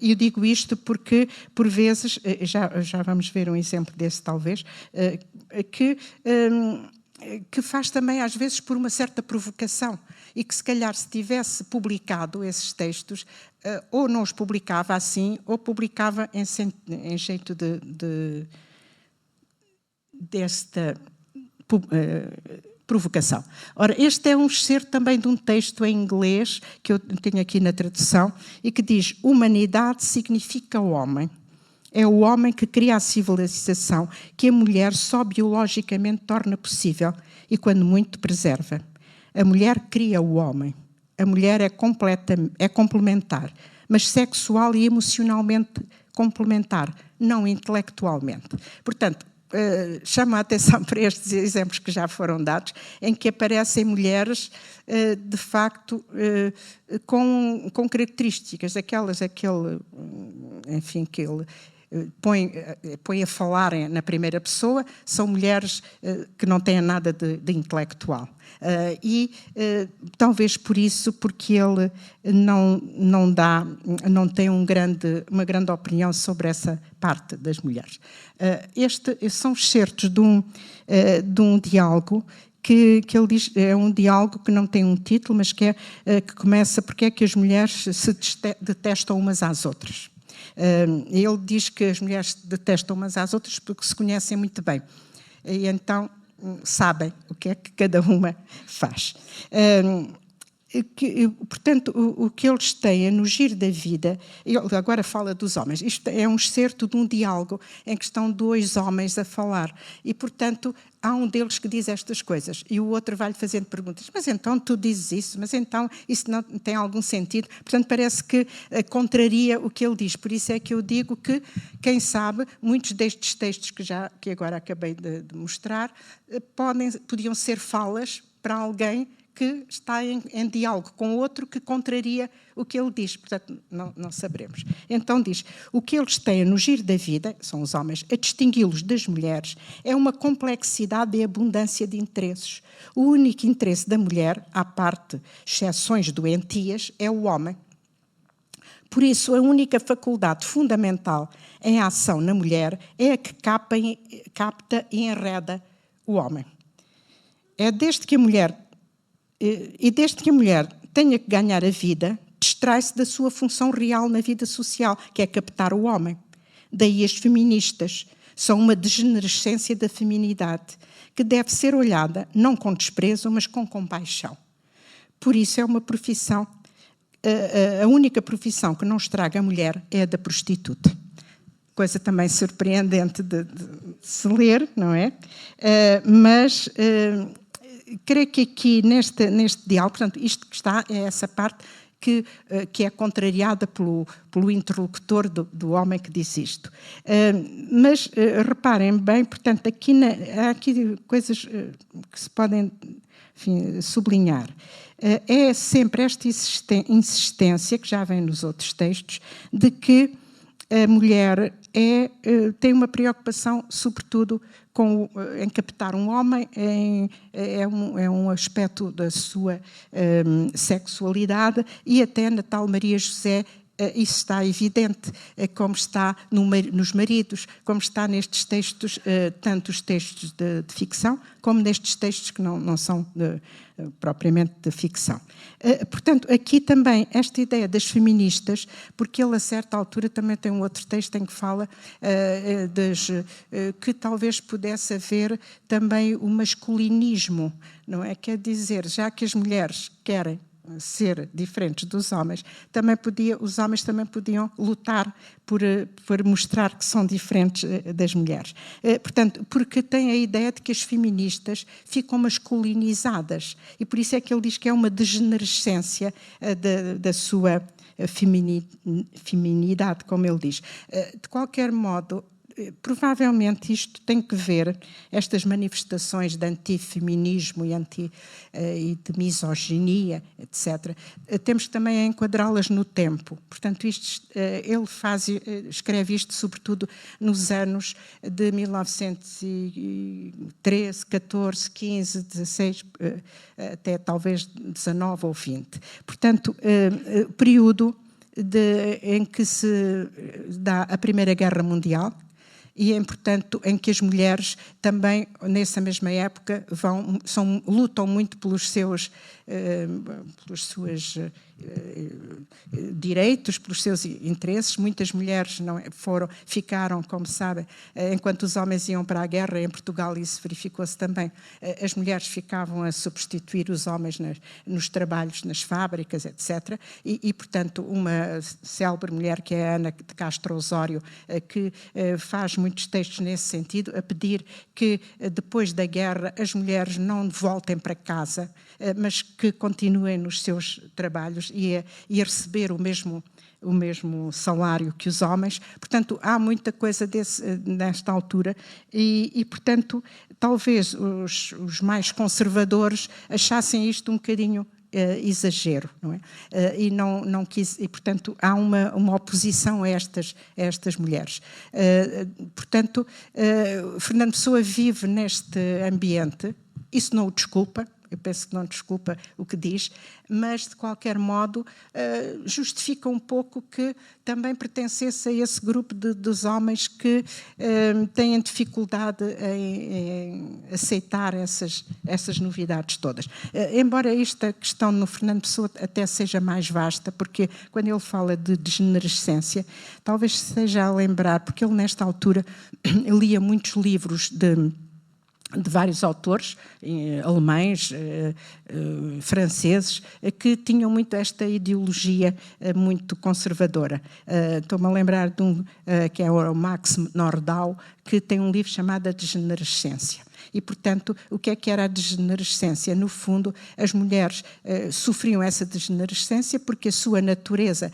Eu digo isto porque, por vezes, já vamos ver um exemplo desse talvez, que faz também, às vezes, por uma certa provocação, e que, se calhar, se tivesse publicado esses textos, ou não os publicava assim, ou publicava em jeito desta provocação. Ora, este é um excerto também de um texto em inglês, que eu tenho aqui na tradução, e que diz: humanidade significa o homem. É o homem que cria a civilização que a mulher só biologicamente torna possível e, quando muito, preserva. A mulher cria o homem. A mulher é complementar, mas sexual e emocionalmente complementar, não intelectualmente. Portanto, chamo a atenção para estes exemplos que já foram dados, em que aparecem mulheres, de facto, com características, enfim, que ele põe a falar na primeira pessoa, são mulheres que não têm nada de intelectual. Talvez por isso, porque ele não tem uma grande opinião sobre essa parte das mulheres. São excertos de um diálogo que ele diz, é um diálogo que não tem um título, mas que começa: porque é que as mulheres se detestam umas às outras. Ele diz que as mulheres detestam umas às outras porque se conhecem muito bem. E então sabem o que é que cada uma faz. Portanto, o que eles têm no giro da vida, ele agora fala dos homens, isto é um excerto de um diálogo em que estão dois homens a falar, e portanto há um deles que diz estas coisas e o outro vai-lhe fazendo perguntas: mas então tu dizes isso, mas então isso não tem algum sentido. Portanto, parece que contraria o que ele diz. Por isso é que eu digo que, quem sabe, muitos destes textos que agora acabei de mostrar podiam ser falas para alguém que está em diálogo com outro que contraria o que ele diz. Portanto, não saberemos. Então diz: o que eles têm no giro da vida, são os homens, a distingui-los das mulheres, é uma complexidade e abundância de interesses. O único interesse da mulher, à parte exceções doentias, é o homem. Por isso, a única faculdade fundamental em ação na mulher é a que capta e enreda o homem. Desde que a mulher tenha que ganhar a vida, distrai-se da sua função real na vida social, que é captar o homem. Daí as feministas são uma degenerescência da feminidade, que deve ser olhada não com desprezo, mas com compaixão. Por isso é uma profissão, a única profissão que não estraga a mulher é a da prostituta. Coisa também surpreendente de se ler, não é? Mas creio que aqui neste diálogo, portanto, isto que está é essa parte que é contrariada pelo interlocutor do homem que diz isto. Mas reparem bem, portanto, há aqui coisas que se podem, enfim, sublinhar. É sempre esta insistência, que já vem nos outros textos, de que a mulher tem uma preocupação, sobretudo, em captar um homem, é um aspecto da sua sexualidade, e até na tal Maria José isso está evidente, como está nos maridos, como está nestes textos, tanto os textos de ficção, como nestes textos que não são propriamente de ficção. Portanto, aqui também esta ideia das feministas, porque ele a certa altura também tem um outro texto em que fala que talvez pudesse haver também o masculinismo, não é? Quer dizer, já que as mulheres querem ser diferentes dos homens, os homens também podiam lutar por mostrar que são diferentes das mulheres. Portanto, porque tem a ideia de que as feministas ficam masculinizadas, e por isso é que ele diz que é uma degenerescência da sua feminidade, como ele diz. De qualquer modo, provavelmente isto tem que ver, estas manifestações de antifeminismo e de misoginia, etc., temos também a enquadrá-las no tempo. Portanto, ele escreve isto sobretudo nos anos de 1913, 14, 15, 16, até talvez 19 ou 20. Portanto, período em que se dá a Primeira Guerra Mundial, e, portanto, em que as mulheres também, nessa mesma época, lutam muito pelos seus direitos, pelos seus interesses. Muitas mulheres ficaram, como sabem, enquanto os homens iam para a guerra, em Portugal isso verificou-se também, as mulheres ficavam a substituir os homens nos trabalhos, nas fábricas, etc. E, portanto, uma célebre mulher, que é a Ana de Castro Osório, que faz muitos textos nesse sentido, a pedir que, depois da guerra, as mulheres não voltem para casa, mas que continuem nos seus trabalhos e a receber o mesmo salário que os homens. Portanto, há muita coisa nesta altura e, portanto, talvez os mais conservadores achassem isto um bocadinho exagero, não é? E, portanto, há uma oposição a estas mulheres. Portanto, Fernando Pessoa vive neste ambiente, isso não o desculpa, eu penso que não desculpa o que diz, mas, de qualquer modo, justifica um pouco que também pertencesse a esse grupo dos homens que têm dificuldade em aceitar essas novidades todas. Embora esta questão no Fernando Pessoa até seja mais vasta, porque quando ele fala de degenerescência, talvez seja a lembrar, porque ele, nesta altura, lia muitos livros de vários autores, alemães, franceses, que tinham muito esta ideologia muito conservadora. Estou-me a lembrar de que é o Max Nordau, que tem um livro chamado A Degenerescência. E, portanto, o que era a degenerescência? No fundo, as mulheres sofriam essa degenerescência porque a sua natureza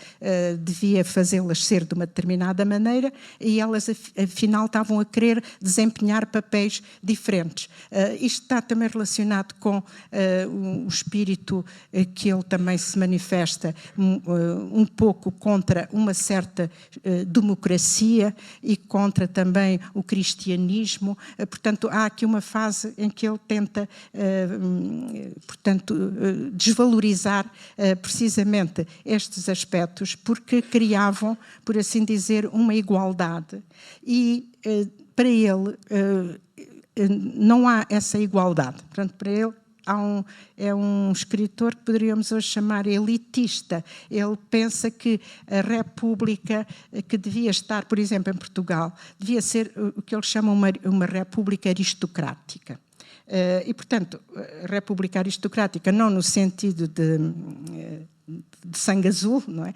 devia fazê-las ser de uma determinada maneira e elas, afinal, estavam a querer desempenhar papéis diferentes. Isto está também relacionado com o espírito que ele também se manifesta um pouco contra uma certa democracia e contra também o cristianismo. Portanto, há aqui uma fase em que ele tenta, portanto, desvalorizar precisamente estes aspectos, porque criavam, por assim dizer, uma igualdade. E, para ele, não há essa igualdade. Portanto, para ele, é um escritor que poderíamos hoje chamar elitista. Ele pensa que a República, que devia estar, por exemplo, em Portugal, devia ser o que ele chama uma República aristocrática. E, portanto, a República aristocrática não no sentido de sangue azul, não é?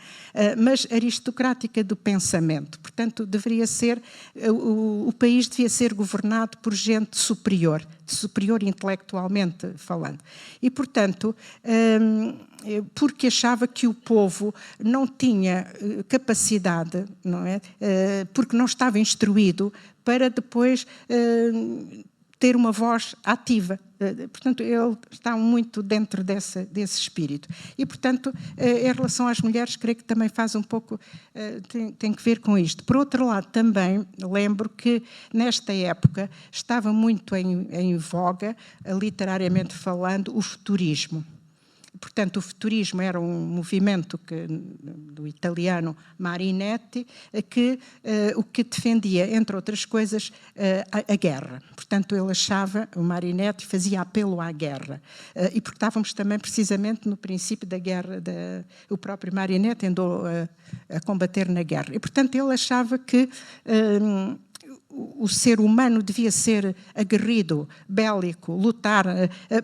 Mas aristocrática do pensamento. Portanto, deveria ser, o país devia ser governado por gente superior intelectualmente falando. E, portanto, porque achava que o povo não tinha capacidade, não é? Porque não estava instruído para depois ter uma voz ativa Portanto, ele está muito dentro desse espírito. E, portanto, em relação às mulheres, creio que também faz um pouco, tem que ver com isto. Por outro lado, também lembro que, nesta época, estava muito em voga, literariamente falando, o futurismo. Portanto, o futurismo era um movimento do italiano Marinetti, que o que defendia, entre outras coisas, a guerra. Portanto, ele achava, o Marinetti fazia apelo à guerra. E porque estávamos também precisamente no princípio da guerra, o próprio Marinetti andou a combater na guerra. E, portanto, ele achava que o ser humano devia ser aguerrido, bélico, lutar,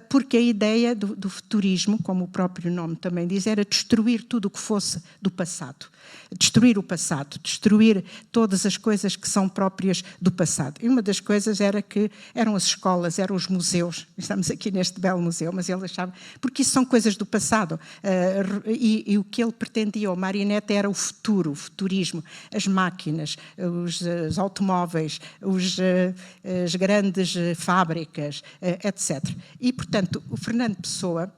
porque a ideia do futurismo, como o próprio nome também diz, era destruir tudo o que fosse do passado. Destruir o passado, destruir todas as coisas que são próprias do passado. E uma das coisas era que eram as escolas, eram os museus. Estamos aqui neste belo museu, mas ele achava... Porque isso são coisas do passado. E o que ele pretendia, o Marinetti, era o futuro, o futurismo, as máquinas, os automóveis, as grandes fábricas, etc. E, portanto, o Fernando Pessoa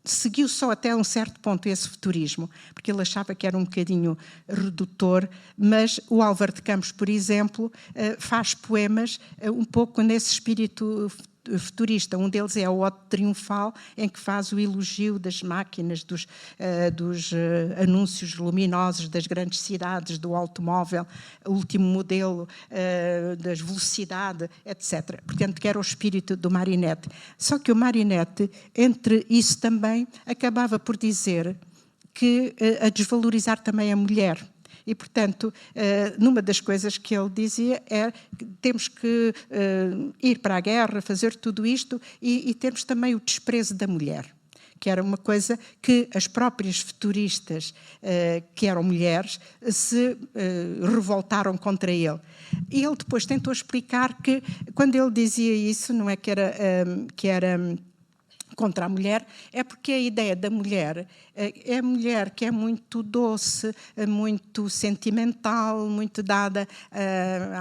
seguiu só até um certo ponto esse futurismo, porque ele achava que era um bocadinho redutor, mas o Álvaro de Campos, por exemplo, faz poemas um pouco nesse espírito futurista. Um deles é o Ode Triunfal, em que faz o elogio das máquinas, dos anúncios luminosos das grandes cidades, do automóvel, o último modelo, da velocidade, etc. Portanto, que era o espírito do Marinetti. Só que o Marinetti, entre isso também, acabava por dizer que a desvalorizar também a mulher. E, portanto, numa das coisas que ele dizia é que temos que ir para a guerra, fazer tudo isto e termos também o desprezo da mulher, que era uma coisa que as próprias futuristas, que eram mulheres, se revoltaram contra ele. E ele depois tentou explicar que, quando ele dizia isso, não é que era contra a mulher, é porque a ideia da mulher é a mulher que é muito doce, muito sentimental, muito dada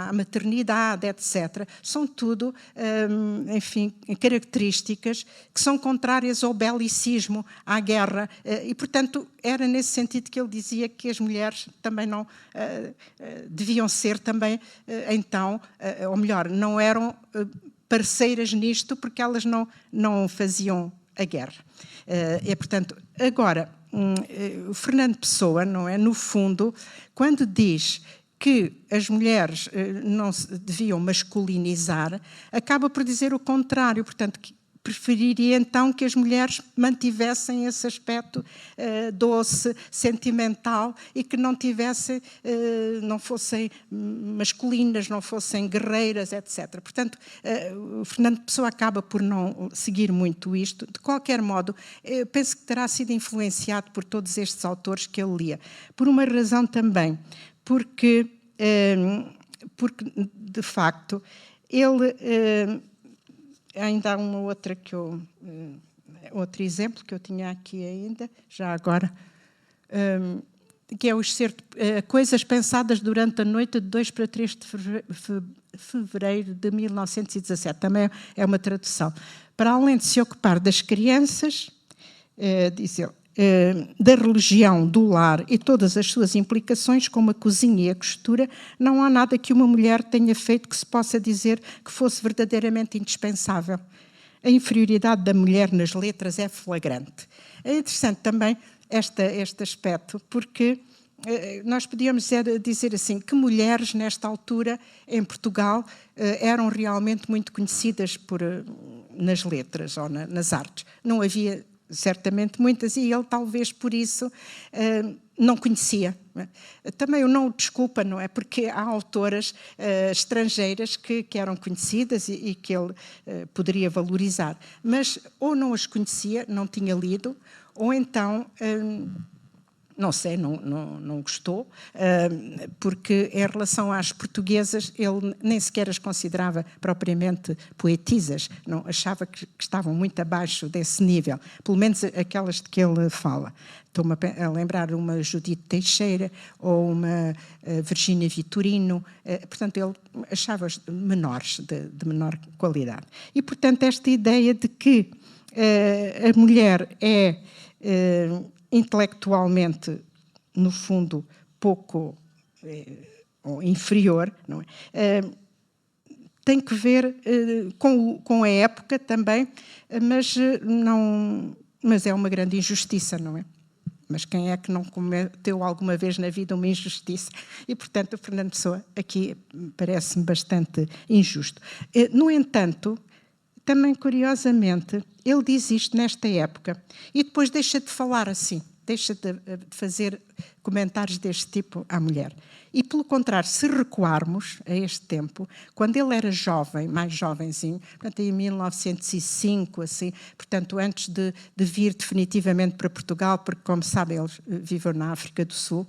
à maternidade, etc. São tudo, enfim, características que são contrárias ao belicismo, à guerra, e, portanto, era nesse sentido que ele dizia que as mulheres também não deviam ser também, então, ou melhor, não eram parceiras nisto, porque elas não faziam a guerra. E, portanto, agora, o Fernando Pessoa, não é, no fundo, quando diz que as mulheres não se deviam masculinizar, acaba por dizer o contrário, portanto, que preferiria então que as mulheres mantivessem esse aspecto doce, sentimental, e que não tivessem, não fossem masculinas, não fossem guerreiras, etc. Portanto, o Fernando Pessoa acaba por não seguir muito isto. De qualquer modo, penso que terá sido influenciado por todos estes autores que ele lia. Por uma razão também, porque de facto, ele... Ainda há uma outra outro exemplo que eu tinha aqui ainda, já agora, que é o excerto Coisas pensadas durante a noite de 2 para 3 de fevereiro de 1917. Também é uma tradução. Para além de se ocupar das crianças, diz ele, da religião, do lar e todas as suas implicações, como a cozinha e a costura, não há nada que uma mulher tenha feito que se possa dizer que fosse verdadeiramente indispensável. A inferioridade da mulher nas letras é flagrante. É interessante também este aspecto, porque nós podíamos dizer assim, que mulheres, nesta altura, em Portugal, eram realmente muito conhecidas nas letras ou nas artes. Não havia certamente muitas, e ele talvez por isso não conhecia. Também o não o desculpa, não é? Porque há autoras estrangeiras que eram conhecidas e que ele poderia valorizar, mas ou não as conhecia, não tinha lido, ou então não sei, não gostou, porque em relação às portuguesas ele nem sequer as considerava propriamente poetisas, não, achava que estavam muito abaixo desse nível, pelo menos aquelas de que ele fala. Estou-me a lembrar uma Judite Teixeira ou uma Virgínia Vitorino, portanto ele achava-as menores, de menor qualidade. E portanto esta ideia de que a mulher é intelectualmente, no fundo, pouco ou inferior, não é? Tem que ver com a época também, mas é uma grande injustiça, não é? Mas quem é que não cometeu alguma vez na vida uma injustiça? E, portanto, o Fernando Pessoa aqui parece-me bastante injusto. No entanto, também, curiosamente, ele diz isto nesta época e depois deixa de falar assim, deixa de fazer comentários deste tipo à mulher. E, pelo contrário, se recuarmos a este tempo, quando ele era jovem, mais jovenzinho, portanto, em 1905, assim, portanto, antes de vir definitivamente para Portugal, porque, como sabem, ele viveu na África do Sul,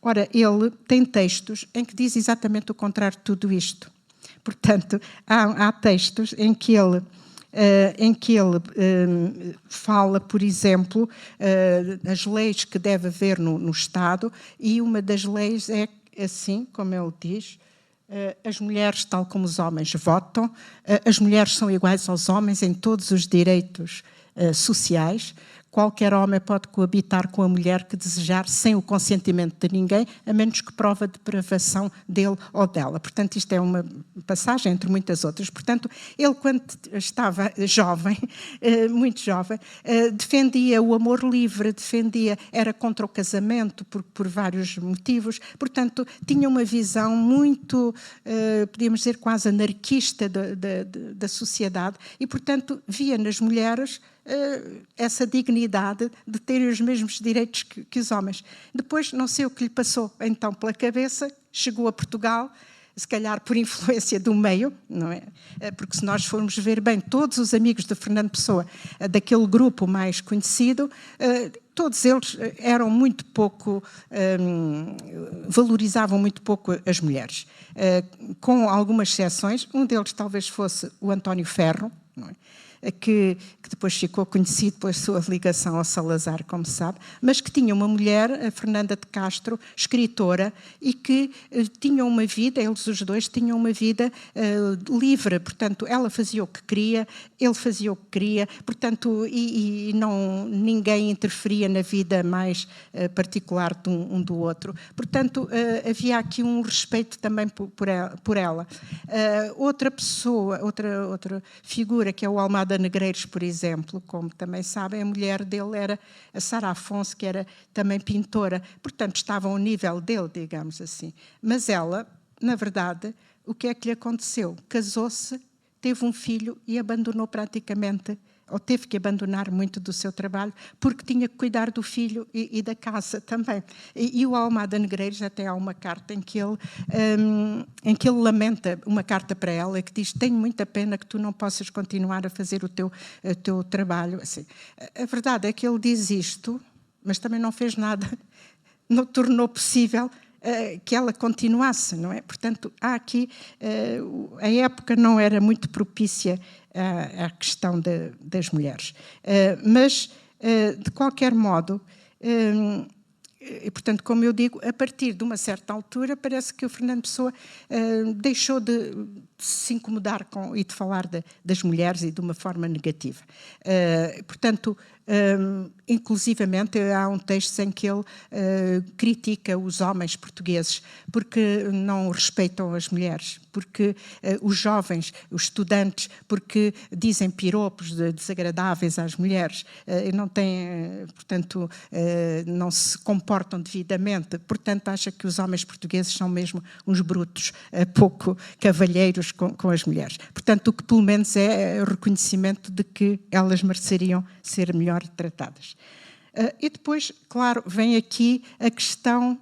ora, ele tem textos em que diz exatamente o contrário de tudo isto. Portanto, há textos em que ele fala, por exemplo, as leis que deve haver no Estado, e uma das leis é assim, como ele diz: as mulheres, tal como os homens, votam, as mulheres são iguais aos homens em todos os direitos sociais. Qualquer homem pode coabitar com a mulher que desejar sem o consentimento de ninguém, a menos que prova a depravação dele ou dela. Portanto, isto é uma passagem entre muitas outras. Portanto, ele, quando estava jovem, muito jovem, defendia o amor livre, era contra o casamento por vários motivos. Portanto, tinha uma visão muito, podíamos dizer, quase anarquista da sociedade e, portanto, via nas mulheres essa dignidade de terem os mesmos direitos que os homens. Depois, não sei o que lhe passou então pela cabeça, chegou a Portugal, se calhar por influência do meio, não é? Porque se nós formos ver bem, todos os amigos de Fernando Pessoa, daquele grupo mais conhecido, todos eles eram muito pouco, valorizavam muito pouco as mulheres, com algumas exceções. Um deles talvez fosse o António Ferro, não é? Que depois ficou conhecido pela sua ligação ao Salazar, como se sabe, mas que tinha uma mulher, a Fernanda de Castro, escritora, e que tinha uma vida, eles os dois tinham uma vida livre, portanto, ela fazia o que queria, ele fazia o que queria, portanto, e ninguém interferia na vida mais particular de um do outro. Portanto, havia aqui um respeito também por ela. Outra pessoa, outra figura, que é o Almada Negreiros, por exemplo, como também sabem, a mulher dele era a Sara Afonso, que era também pintora, portanto estava ao nível dele, digamos assim. Mas ela, na verdade, o que é que lhe aconteceu? Casou-se, teve um filho e abandonou praticamente, ou teve que abandonar muito do seu trabalho, porque tinha que cuidar do filho e da casa também. E o Almada Negreiros, até há uma carta em que ele lamenta, uma carta para ela, que diz: tenho muita pena que tu não possas continuar a fazer o teu trabalho. Assim, a verdade é que ele diz isto, mas também não fez nada, não tornou possível que ela continuasse, não é? Portanto, há aqui, a época não era muito propícia à questão das mulheres. Mas, de qualquer modo, e, portanto, como eu digo, a partir de uma certa altura, parece que o Fernando Pessoa deixou de se incomodar e de falar das mulheres e de uma forma negativa. Portanto, inclusivamente, há um texto em que ele critica os homens portugueses porque não respeitam as mulheres, porque os jovens, os estudantes, porque dizem piropos desagradáveis às mulheres, não têm, portanto, não se comportam devidamente, portanto, acha que os homens portugueses são mesmo uns brutos, pouco cavalheiros com as mulheres. Portanto, o que pelo menos é o reconhecimento de que elas mereceriam ser melhor tratadas. E depois, claro, vem aqui a questão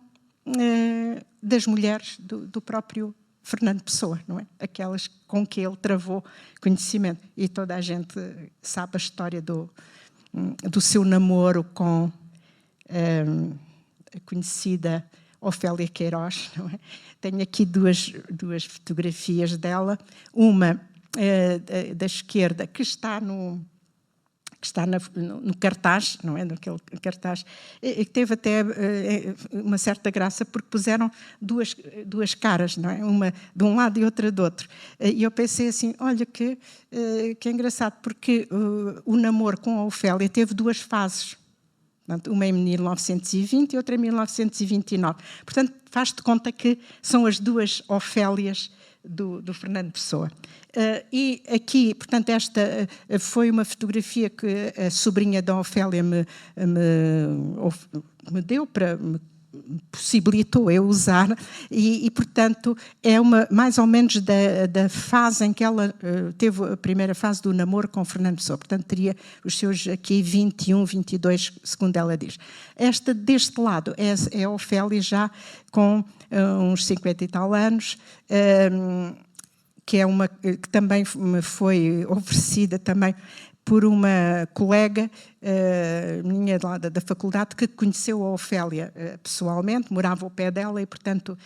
das mulheres do próprio Fernando Pessoa, não é? Aquelas com que ele travou conhecimento. E toda a gente sabe a história do seu namoro com conhecida Ofélia Queiroz, não é? Tenho aqui duas fotografias dela, uma da esquerda que está no cartaz, não é? Naquele cartaz, que teve até uma certa graça, porque puseram duas caras, não é? Uma de um lado e outra do outro. E eu pensei assim, olha que é engraçado, porque o namoro com a Ofélia teve duas fases. Uma em 1920 e outra em 1929. Portanto, faz-te conta que são as duas Ofélias do Fernando Pessoa. E aqui, portanto, esta foi uma fotografia que a sobrinha da Ofélia me deu para... me possibilitou eu usar e, portanto, é mais ou menos da fase em que ela teve a primeira fase do namoro com Fernando Pessoa. Portanto, teria os seus aqui 21, 22, segundo ela diz. Esta, deste lado, é a Ofélia já com uns 50 e tal anos, que também me foi oferecida também por uma colega minha da faculdade que conheceu a Ofélia pessoalmente, morava ao pé dela e, portanto,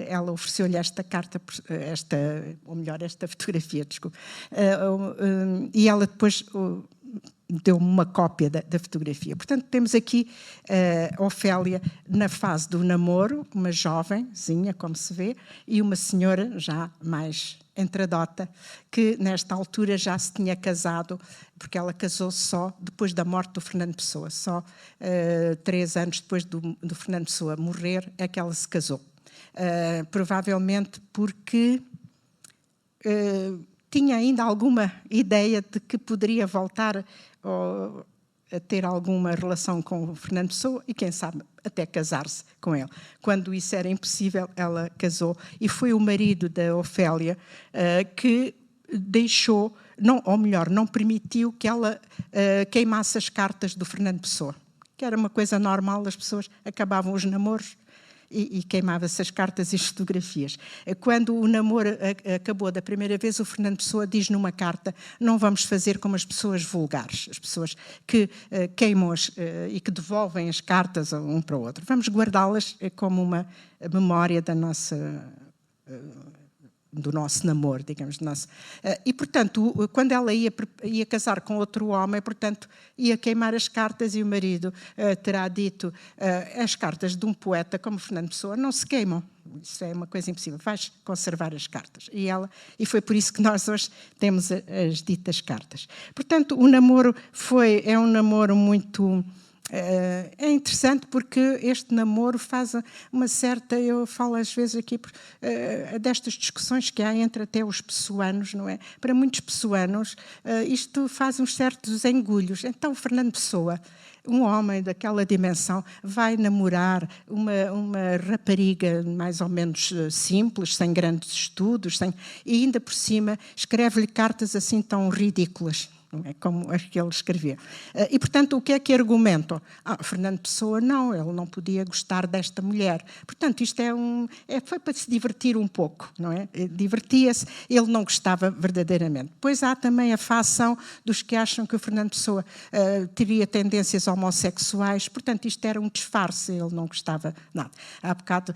ela ofereceu-lhe esta carta, esta fotografia, desculpa. E ela depois deu-me uma cópia da fotografia. Portanto, temos aqui a Ofélia na fase do namoro, uma jovenzinha, como se vê, e uma senhora já mais entradota, que nesta altura já se tinha casado, porque ela casou-se só depois da morte do Fernando Pessoa. Só 3 anos depois do Fernando Pessoa morrer é que ela se casou. Provavelmente porque tinha ainda alguma ideia de que poderia voltar a ter alguma relação com o Fernando Pessoa e, quem sabe, até casar-se com ele. Quando isso era impossível, ela casou e foi o marido da Ofélia que deixou, ou melhor, não permitiu que ela queimasse as cartas do Fernando Pessoa, que era uma coisa normal, as pessoas acabavam os namoros e queimava-se as cartas e as fotografias. Quando o namoro acabou da primeira vez, o Fernando Pessoa diz numa carta: não vamos fazer como as pessoas vulgares, as pessoas que queimam e que devolvem as cartas um para o outro. Vamos guardá-las como uma memória do nosso namoro, digamos. E, portanto, quando ela ia casar com outro homem, portanto, ia queimar as cartas e o marido terá dito: as cartas de um poeta como Fernando Pessoa não se queimam. Isso é uma coisa impossível. Vais conservar as cartas. E foi por isso que nós hoje temos as ditas cartas. Portanto, o namoro é um namoro muito... É interessante porque este namoro faz uma certa... Eu falo às vezes aqui destas discussões que há entre até os pessoanos, não é? Para muitos pessoanos, isto faz uns certos engulhos. Então, Fernando Pessoa, um homem daquela dimensão, vai namorar uma rapariga mais ou menos simples, sem grandes estudos, e ainda por cima escreve-lhe cartas assim tão ridículas. Não é como as que ele escrevia. E, portanto, o que é que argumentam? Fernando Pessoa, não, ele não podia gostar desta mulher. Portanto, isto foi para se divertir um pouco, não é? Divertia-se, ele não gostava verdadeiramente. Depois há também a facção dos que acham que o Fernando Pessoa teria tendências homossexuais, portanto, isto era um disfarce, ele não gostava nada. Há bocado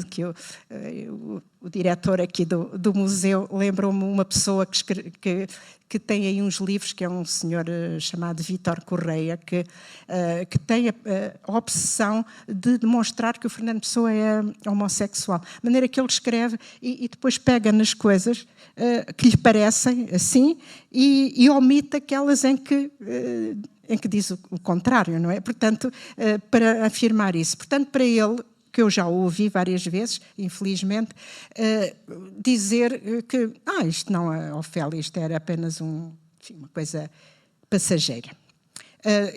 que o diretor aqui do museu lembrou-me uma pessoa que tem aí uns livros, que é um senhor chamado Vítor Correia, que tem a obsessão de demonstrar que o Fernando Pessoa é homossexual. De maneira que ele escreve e depois pega nas coisas que lhe parecem assim e omite aquelas em que diz o contrário, não é? Portanto, para afirmar isso. Portanto, para ele, que eu já ouvi várias vezes, infelizmente, dizer que isto não é Ofélia, isto era apenas uma coisa passageira.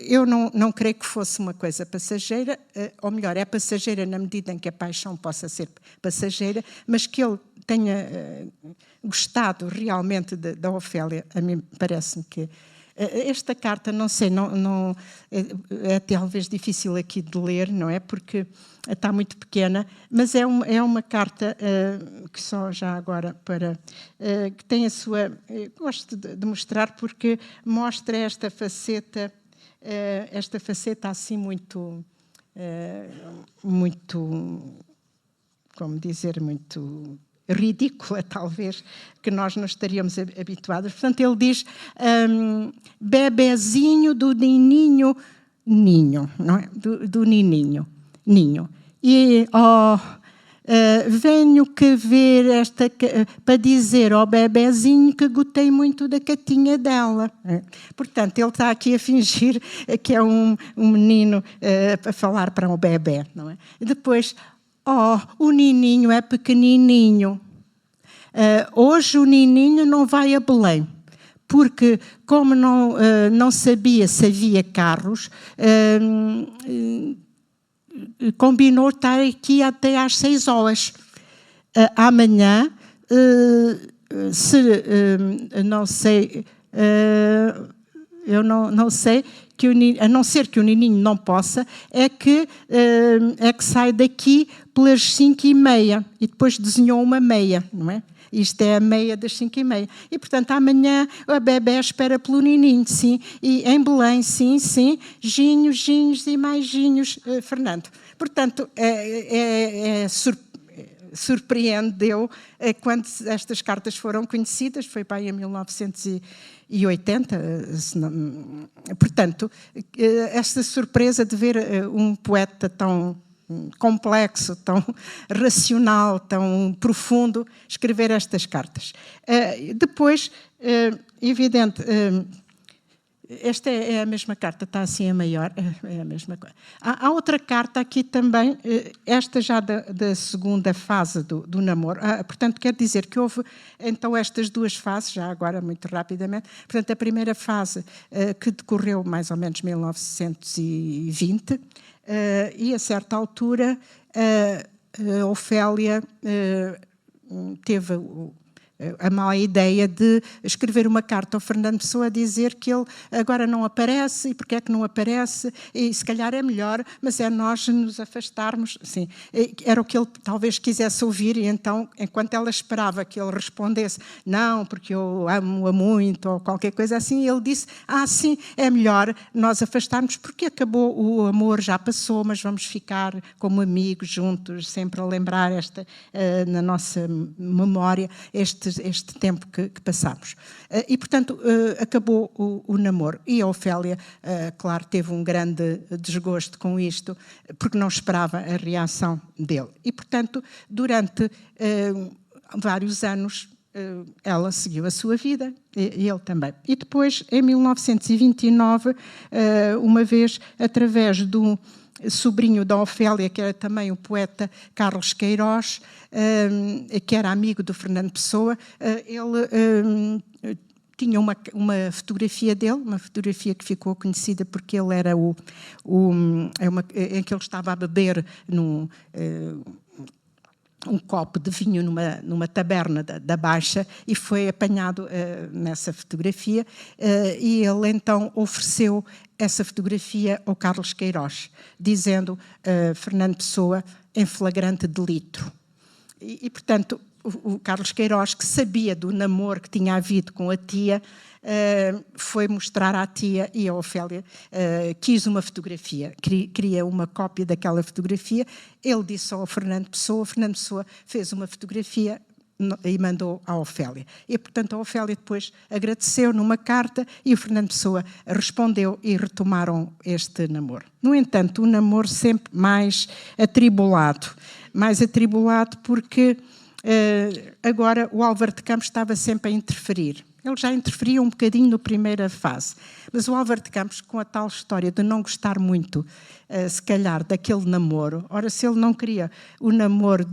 Eu não creio que fosse uma coisa passageira, ou melhor, é passageira na medida em que a paixão possa ser passageira, mas que ele tenha gostado realmente da Ofélia, a mim parece-me que esta carta, não sei, é talvez difícil aqui de ler, não é? Porque está muito pequena, mas é uma carta que só já agora que tem a sua... Gosto de mostrar porque mostra esta faceta assim muito muito, como dizer, muito ridícula, talvez, que nós não estaríamos habituados. Portanto, ele diz bebezinho do nininho, ninho, não é? Do nininho, ninho. E, venho que ver esta, para dizer ao bebezinho que gostei muito da catinha dela. Portanto, ele está aqui a fingir que é um menino a falar para um bebé, não é? E depois, o nininho é pequenininho. Hoje o nininho não vai a Belém, porque como não sabia se havia carros, combinou estar aqui até às 6 horas. Amanhã, não sei, eu não sei, a não ser que o nininho não possa, é que sai daqui pelas 5h30 e depois desenhou uma meia, não é? Isto é a meia das 5h30. E, portanto, amanhã a bebé espera pelo nininho, sim. E em Belém, sim. Ginhos e mais ginhos, Fernando. Portanto, surpreendeu quando estas cartas foram conhecidas, foi para aí em 1980. Portanto, esta surpresa de ver um poeta tão complexo, tão racional, tão profundo, escrever estas cartas. Depois, evidente, esta é a mesma carta, está assim a maior, é a mesma coisa. Há outra carta aqui também, esta já da segunda fase do namoro. Portanto, quer dizer que houve então estas duas fases, já agora muito rapidamente. Portanto, a primeira fase que decorreu mais ou menos 1920, e a certa altura a Ofélia teve a má ideia de escrever uma carta ao Fernando Pessoa a dizer que ele agora não aparece, e porque é que não aparece, e se calhar é melhor, mas é nós nos afastarmos. Sim, era o que ele talvez quisesse ouvir, e então, enquanto ela esperava que ele respondesse, não, porque eu amo-a muito, ou qualquer coisa assim, ele disse, sim, é melhor nós afastarmos, porque acabou, o amor já passou, mas vamos ficar como amigos, juntos, sempre a lembrar na nossa memória, este tempo que passámos. E, portanto, acabou o namoro. E a Ofélia, claro, teve um grande desgosto com isto, porque não esperava a reação dele. E, portanto, durante vários anos, ela seguiu a sua vida, e ele também. E depois, em 1929, uma vez, através do sobrinho da Ofélia, que era também o poeta Carlos Queiroz, que era amigo do Fernando Pessoa, ele tinha uma fotografia dele, uma fotografia que ficou conhecida porque ele era em que ele estava a beber um copo de vinho numa taberna da Baixa, e foi apanhado nessa fotografia, e ele então ofereceu essa fotografia ao Carlos Queiroz, dizendo Fernando Pessoa em flagrante delito. E portanto, o Carlos Queiroz, que sabia do namoro que tinha havido com a tia, foi mostrar à tia, e a Ofélia quis uma fotografia, queria uma cópia daquela fotografia. Ele disse ao Fernando Pessoa, o Fernando Pessoa fez uma fotografia e mandou à Ofélia. E, portanto, a Ofélia depois agradeceu numa carta, e o Fernando Pessoa respondeu, e retomaram este namoro. No entanto, o namoro sempre mais atribulado porque agora o Álvaro de Campos estava sempre a interferir. Ele já interferia um bocadinho na primeira fase, mas o Álvaro de Campos, com a tal história de não gostar muito, se calhar, daquele namoro, ora, se ele não queria o namoro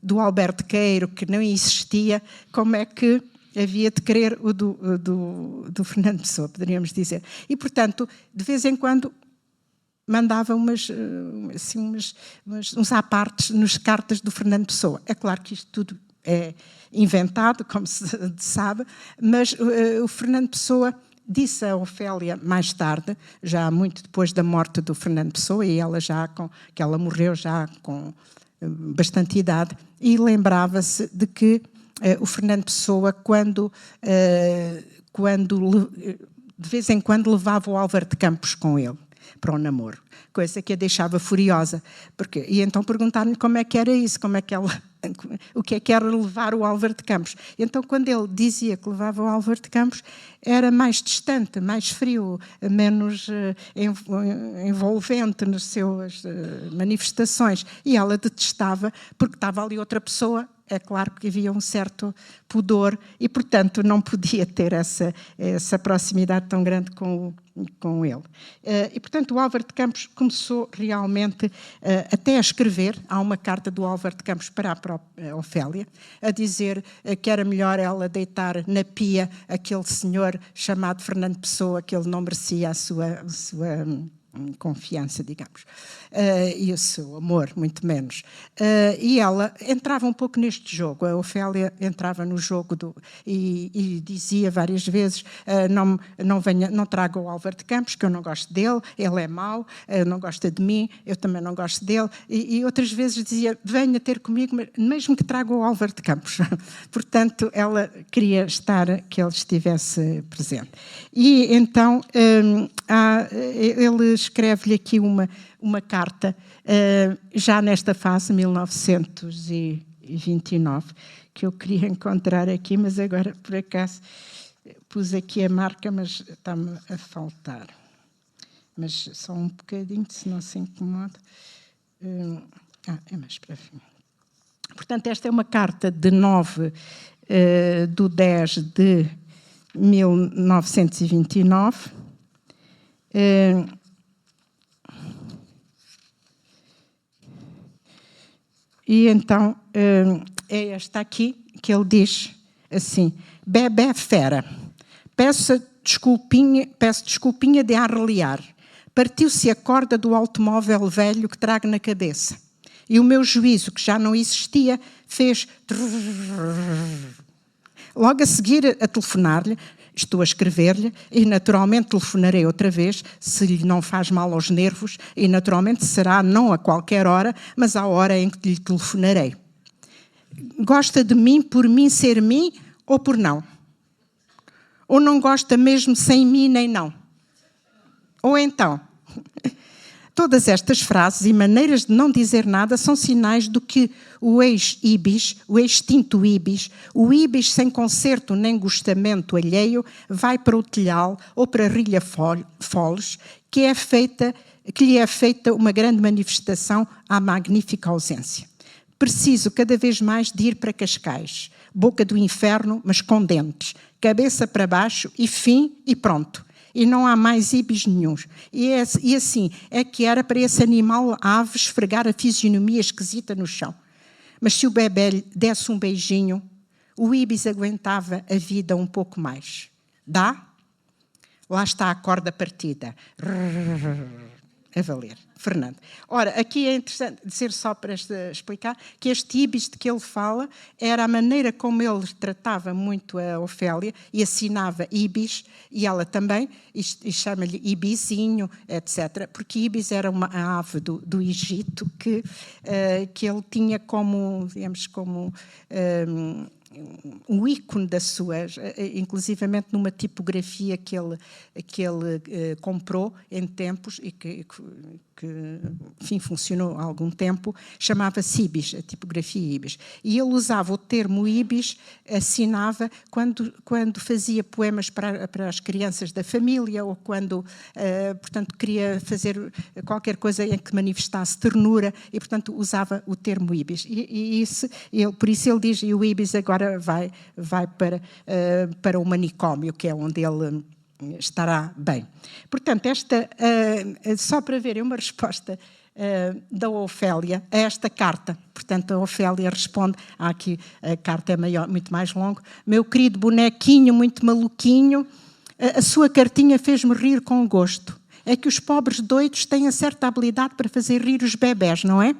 do Alberto Queiro, que não existia, como é que havia de querer o do Fernando Pessoa, poderíamos dizer. E, portanto, de vez em quando mandava uns apartes nas cartas do Fernando Pessoa. É claro que isto tudo é inventado, como se sabe, mas o Fernando Pessoa disse a Ofélia mais tarde, já muito depois da morte do Fernando Pessoa, e ela que ela morreu já com bastante idade, e lembrava-se de que o Fernando Pessoa, quando de vez em quando levava o Álvaro de Campos com ele. para o namoro, coisa que a deixava furiosa. E então perguntaram-lhe como é que era isso, o que é que era levar o Álvaro de Campos. Então, quando ele dizia que levava o Álvaro de Campos, era mais distante, mais frio, menos envolvente nas suas manifestações. E ela detestava, porque estava ali outra pessoa. É claro que havia um certo pudor e, portanto, não podia ter essa proximidade tão grande com ele. E, portanto, o Álvaro de Campos começou realmente até a escrever. Há uma carta do Álvaro de Campos para a Ofélia, a dizer que era melhor ela deitar na pia aquele senhor chamado Fernando Pessoa, que ele não merecia a sua confiança, digamos, e o seu amor, muito menos. E ela entrava um pouco neste jogo, a Ofélia entrava no jogo e dizia várias vezes, não traga o Álvaro de Campos, que eu não gosto dele, ele é mau, não gosta de mim, eu também não gosto dele, e outras vezes dizia, venha ter comigo, mesmo que traga o Álvaro de Campos. Portanto, ela queria que ele estivesse presente. E então, ele escreve-lhe aqui uma carta, já nesta fase, 1929, que eu queria encontrar aqui, mas agora, por acaso, pus aqui a marca, mas está-me a faltar. Mas só um bocadinho, se não se incomoda. É mais para fim. Portanto, esta é uma carta de 9/10 de 1929. E então é esta aqui que ele diz assim: bebé fera, peço desculpinha de arreliar. Partiu-se a corda do automóvel velho que trago na cabeça. E o meu juízo, que já não existia, fez... Logo a seguir a telefonar-lhe, estou a escrever-lhe e naturalmente telefonarei outra vez, se lhe não faz mal aos nervos, e naturalmente será não a qualquer hora, mas à hora em que lhe telefonarei. Gosta de mim por mim ser mim ou por não? Ou não gosta mesmo sem mim nem não? Ou então... Todas estas frases e maneiras de não dizer nada são sinais do que o ex-Ibis, o extinto Ibis, o Ibis sem concerto nem gostamento alheio, vai para o telhal ou para a Rilha Foles, que lhe é feita uma grande manifestação à magnífica ausência. Preciso cada vez mais de ir para Cascais, boca do inferno, mas com dentes, cabeça para baixo e fim e pronto. E não há mais ibis nenhuns. E assim é que era para esse animal ave esfregar a fisionomia esquisita no chão. Mas se o bebê lhe desse um beijinho, o ibis aguentava a vida um pouco mais. Dá? Lá está a corda partida. A valer. Fernando. Ora, aqui é interessante dizer só para explicar que este ibis de que ele fala era a maneira como ele tratava muito a Ofélia e assinava ibis, e ela também, e chama-lhe ibizinho, etc. Porque ibis era uma ave do Egito que ele tinha como, digamos, como... um ícone das suas, inclusivamente numa tipografia que ele comprou em tempos e que enfim, funcionou há algum tempo, chamava-se Ibis, a tipografia Ibis. E ele usava o termo Ibis, assinava quando fazia poemas para as crianças da família ou quando, portanto, queria fazer qualquer coisa em que manifestasse ternura e, portanto, usava o termo Ibis. Por isso ele diz, e o Ibis agora vai para o manicômio, que é onde ele estará bem. Portanto, só para verem uma resposta da Ofélia a esta carta. Portanto, a Ofélia responde, aqui a carta é muito mais longa, meu querido bonequinho muito maluquinho, a sua cartinha fez-me rir com gosto. É que os pobres doidos têm a certa habilidade para fazer rir os bebés, não é?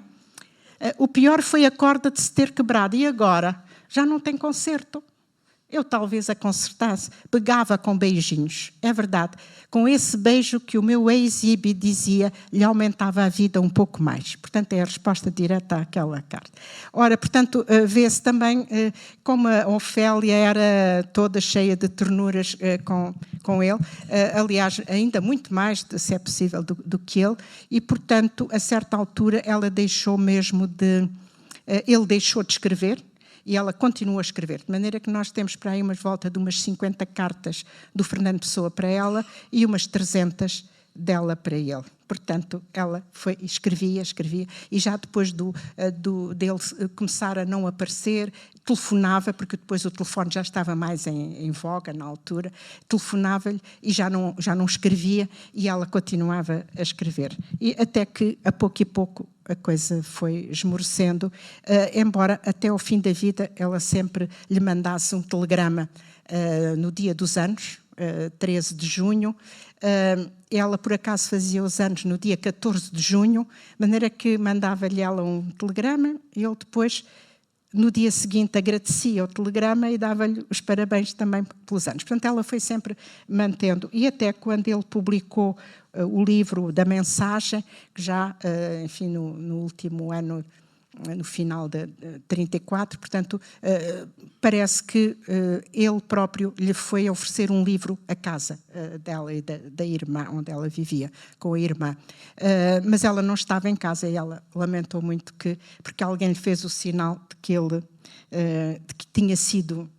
O pior foi a corda de se ter quebrado. E agora? Já não tem conserto. eu talvez a consertasse, pegava com beijinhos. É verdade, com esse beijo que o meu ex-Ibi dizia, lhe aumentava a vida um pouco mais. Portanto, é a resposta direta àquela carta. Ora, portanto, vê-se também como a Ofélia era toda cheia de ternuras com ele, aliás, ainda muito mais, se é possível, do que ele, e, portanto, a certa altura, ela deixou mesmo ele deixou de escrever, e ela continua a escrever, de maneira que nós temos para aí volta de umas 50 cartas do Fernando Pessoa para ela e umas 300 dela para ele. Portanto, ela escrevia, e já depois dele começar a não aparecer, telefonava, porque depois o telefone já estava mais em voga na altura, telefonava-lhe e já não escrevia, e ela continuava a escrever. E até que, a pouco e pouco, a coisa foi esmorecendo, embora até ao fim da vida ela sempre lhe mandasse um telegrama no dia dos anos, 13 de junho, ela por acaso fazia os anos no dia 14 de junho, de maneira que mandava-lhe ela um telegrama e ele depois, no dia seguinte, agradecia o telegrama e dava-lhe os parabéns também pelos anos. Portanto, ela foi sempre mantendo, e até quando ele publicou o livro da mensagem, que já, enfim, no último ano, no final de 34, portanto, parece que ele próprio lhe foi oferecer um livro à casa dela e da irmã, onde ela vivia, com a irmã. Mas ela não estava em casa e ela lamentou muito porque alguém lhe fez o sinal de que tinha sido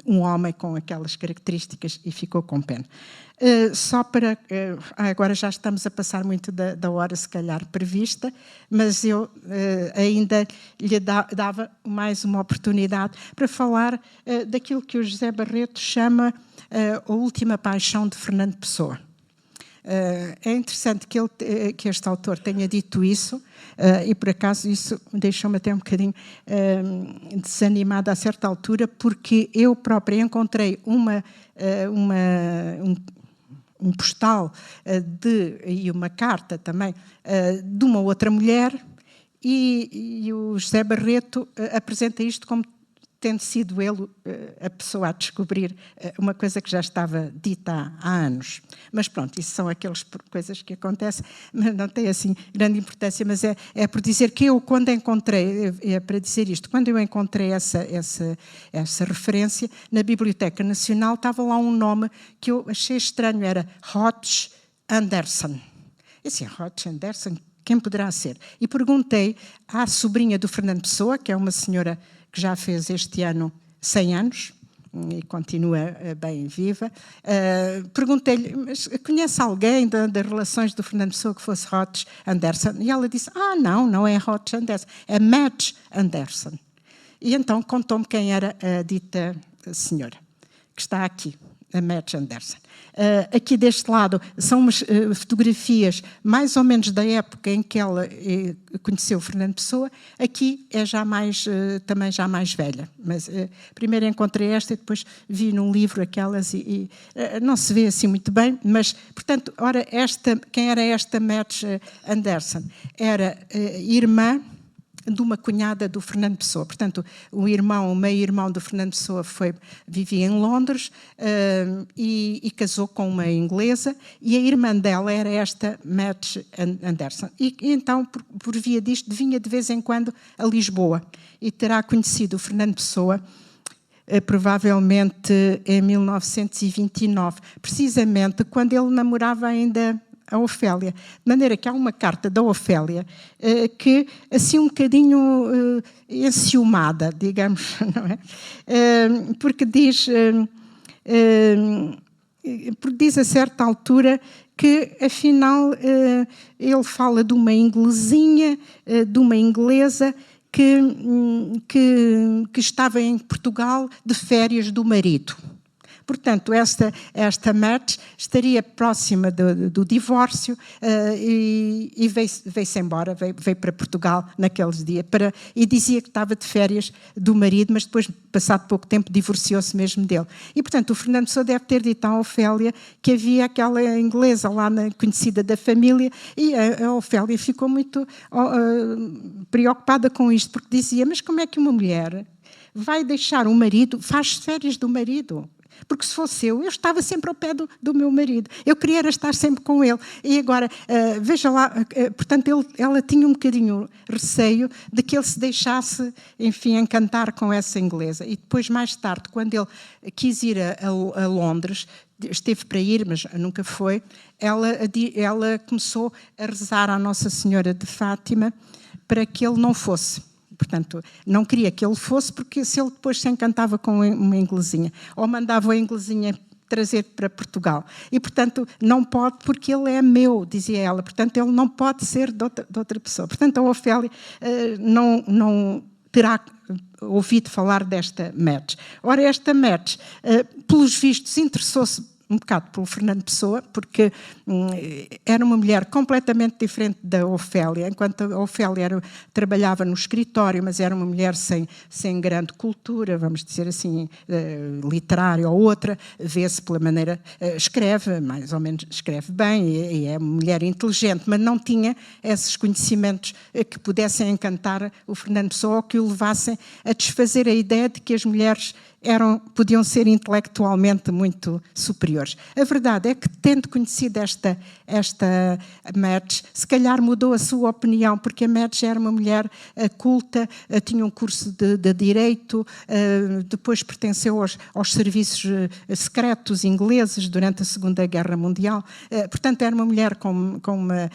um homem com aquelas características e ficou com pena. Só para... agora já estamos a passar muito da hora, se calhar, prevista, mas eu ainda lhe dava mais uma oportunidade para falar daquilo que o José Barreto chama a última paixão de Fernando Pessoa. É interessante que este autor tenha dito isso, e por acaso isso deixou-me até um bocadinho desanimada a certa altura, porque eu própria encontrei um postal e uma carta também de uma outra mulher, e o José Barreto apresenta isto como tendo sido ele a pessoa a descobrir uma coisa que já estava dita há anos. Mas pronto, isso são aquelas coisas que acontecem, mas não tem assim grande importância, mas é por dizer que eu, quando encontrei, é para dizer isto, quando eu encontrei essa referência, na Biblioteca Nacional estava lá um nome que eu achei estranho, era Hodge Anderson. E assim, Hodge Anderson, quem poderá ser? E perguntei à sobrinha do Fernando Pessoa, que é uma senhora que já fez este ano 100 anos e continua bem viva. Perguntei-lhe, mas conhece alguém das relações do Fernando Pessoa que fosse Hodge Anderson? E ela disse, não é Hodge Anderson, é Madge Anderson. E então contou-me quem era a dita senhora, que está aqui, a Madge Anderson. Aqui deste lado são umas fotografias mais ou menos da época em que ela conheceu Fernando Pessoa. Aqui é também já mais velha. Mas primeiro encontrei esta e depois vi num livro aquelas e não se vê assim muito bem. Mas, portanto, ora, quem era esta Madge Anderson? Era irmã de uma cunhada do Fernando Pessoa. Portanto, o meio-irmão do Fernando Pessoa vivia em Londres e casou com uma inglesa, e a irmã dela era esta Madge Anderson. E então, por via disto, vinha de vez em quando a Lisboa e terá conhecido o Fernando Pessoa provavelmente em 1929, precisamente quando ele namorava ainda a Ofélia. De maneira que há uma carta da Ofélia que, assim um bocadinho enciumada, digamos, não é? Porque diz a certa altura que, afinal, ele fala de uma inglesinha, de uma inglesa que estava em Portugal de férias do marido. Portanto, esta Madge estaria próxima do divórcio e veio-se embora, veio para Portugal naqueles dias e dizia que estava de férias do marido, mas depois, passado pouco tempo, divorciou-se mesmo dele. E, portanto, o Fernando Pessoa deve ter dito à Ofélia que havia aquela inglesa lá conhecida da família, e a Ofélia ficou muito preocupada com isto, porque dizia, mas como é que uma mulher vai deixar o marido, faz férias do marido. Porque se fosse eu estava sempre ao pé do meu marido. Eu queria era estar sempre com ele. E agora, veja lá, portanto, ela tinha um bocadinho receio de que ele se deixasse, enfim, encantar com essa inglesa. E depois, mais tarde, quando ele quis ir a Londres, esteve para ir, mas nunca foi, ela começou a rezar à Nossa Senhora de Fátima para que ele não fosse. Portanto, não queria que ele fosse, porque se ele depois se encantava com uma inglesinha, ou mandava a inglesinha trazer para Portugal. E, portanto, não pode, porque ele é meu, dizia ela. Portanto, ele não pode ser de outra pessoa. Portanto, a Ofélia não terá ouvido falar desta Madge. Ora, esta Madge, pelos vistos, interessou-se um bocado pelo Fernando Pessoa, porque era uma mulher completamente diferente da Ofélia. Enquanto a Ofélia trabalhava no escritório, mas era uma mulher sem grande cultura, vamos dizer assim, literária ou outra, vê-se pela maneira, escreve, mais ou menos escreve bem, e é uma mulher inteligente, mas não tinha esses conhecimentos que pudessem encantar o Fernando Pessoa ou que o levassem a desfazer a ideia de que as mulheres podiam ser intelectualmente muito superiores. A verdade é que, tendo conhecido esta Madge, se calhar mudou a sua opinião, porque a Madge era uma mulher culta, tinha um curso de Direito, depois pertenceu aos serviços secretos ingleses durante a Segunda Guerra Mundial. Portanto, era uma mulher com uma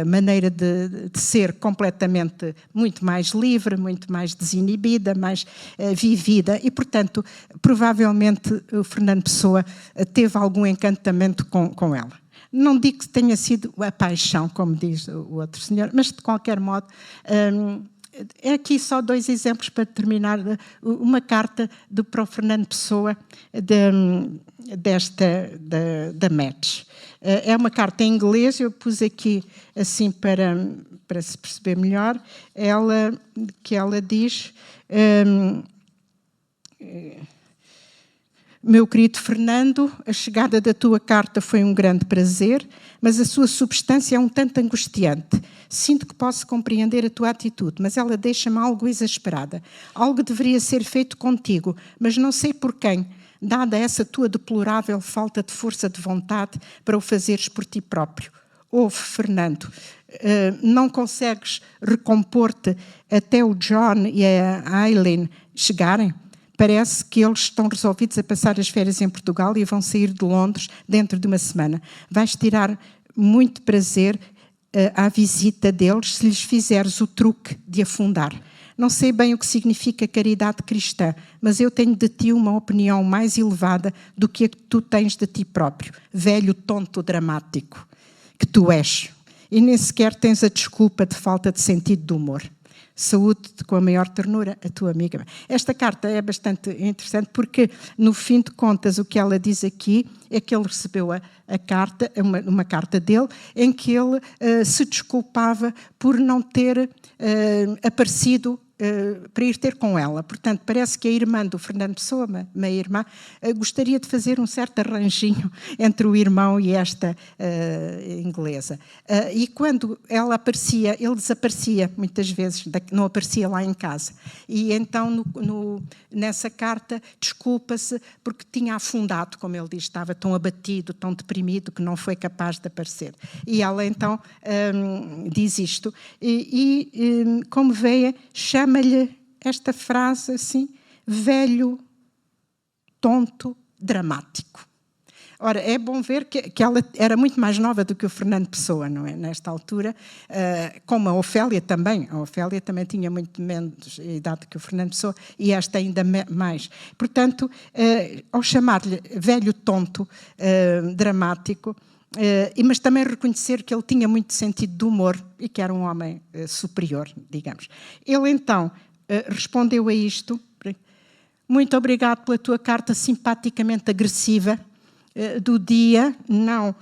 maneira de ser completamente muito mais livre, muito mais desinibida, mais vivida, e, portanto, provavelmente o Fernando Pessoa teve algum encantamento com ela. Não digo que tenha sido a paixão, como diz o outro senhor, mas de qualquer modo, é aqui só 2 exemplos para terminar. Uma carta para o Fernando Pessoa da Madge. É uma carta em inglês, eu pus aqui assim para se perceber melhor, que ela diz... Meu querido Fernando, a chegada da tua carta foi um grande prazer, mas a sua substância é um tanto angustiante. Sinto que posso compreender a tua atitude, mas ela deixa-me algo exasperada. Algo deveria ser feito contigo, mas não sei por quem, dada essa tua deplorável falta de força de vontade para o fazeres por ti próprio. Ouve, Fernando, não consegues recompor-te até o John e a Aileen chegarem? Parece que eles estão resolvidos a passar as férias em Portugal e vão sair de Londres dentro de uma semana. Vais tirar muito prazer à visita deles se lhes fizeres o truque de afundar. Não sei bem o que significa caridade cristã, mas eu tenho de ti uma opinião mais elevada do que a que tu tens de ti próprio, velho tonto dramático que tu és. E nem sequer tens a desculpa de falta de sentido de humor. Saúde-te com a maior ternura, a tua amiga. Esta carta é bastante interessante porque, no fim de contas, o que ela diz aqui é que ele recebeu a carta, uma carta dele, em que ele se desculpava por não ter aparecido para ir ter com ela. Portanto, parece que a irmã do Fernando Pessoa, meia irmã, gostaria de fazer um certo arranjinho entre o irmão e esta inglesa. E quando ela aparecia, ele desaparecia muitas vezes, não aparecia lá em casa. E então, nessa carta, desculpa-se porque tinha afundado, como ele diz, estava tão abatido, tão deprimido, que não foi capaz de aparecer. E ela então diz isto. E como veem, chama-lhe esta frase assim, velho, tonto, dramático. Ora, é bom ver que ela era muito mais nova do que o Fernando Pessoa, não é? Nesta altura, como a Ofélia também. A Ofélia também tinha muito menos idade que o Fernando Pessoa e esta ainda mais. Portanto, ao chamar-lhe velho, tonto, dramático, mas também reconhecer que ele tinha muito sentido de humor e que era um homem superior, digamos. Ele então respondeu a isto: muito obrigado pela tua carta simpaticamente agressiva do dia. Não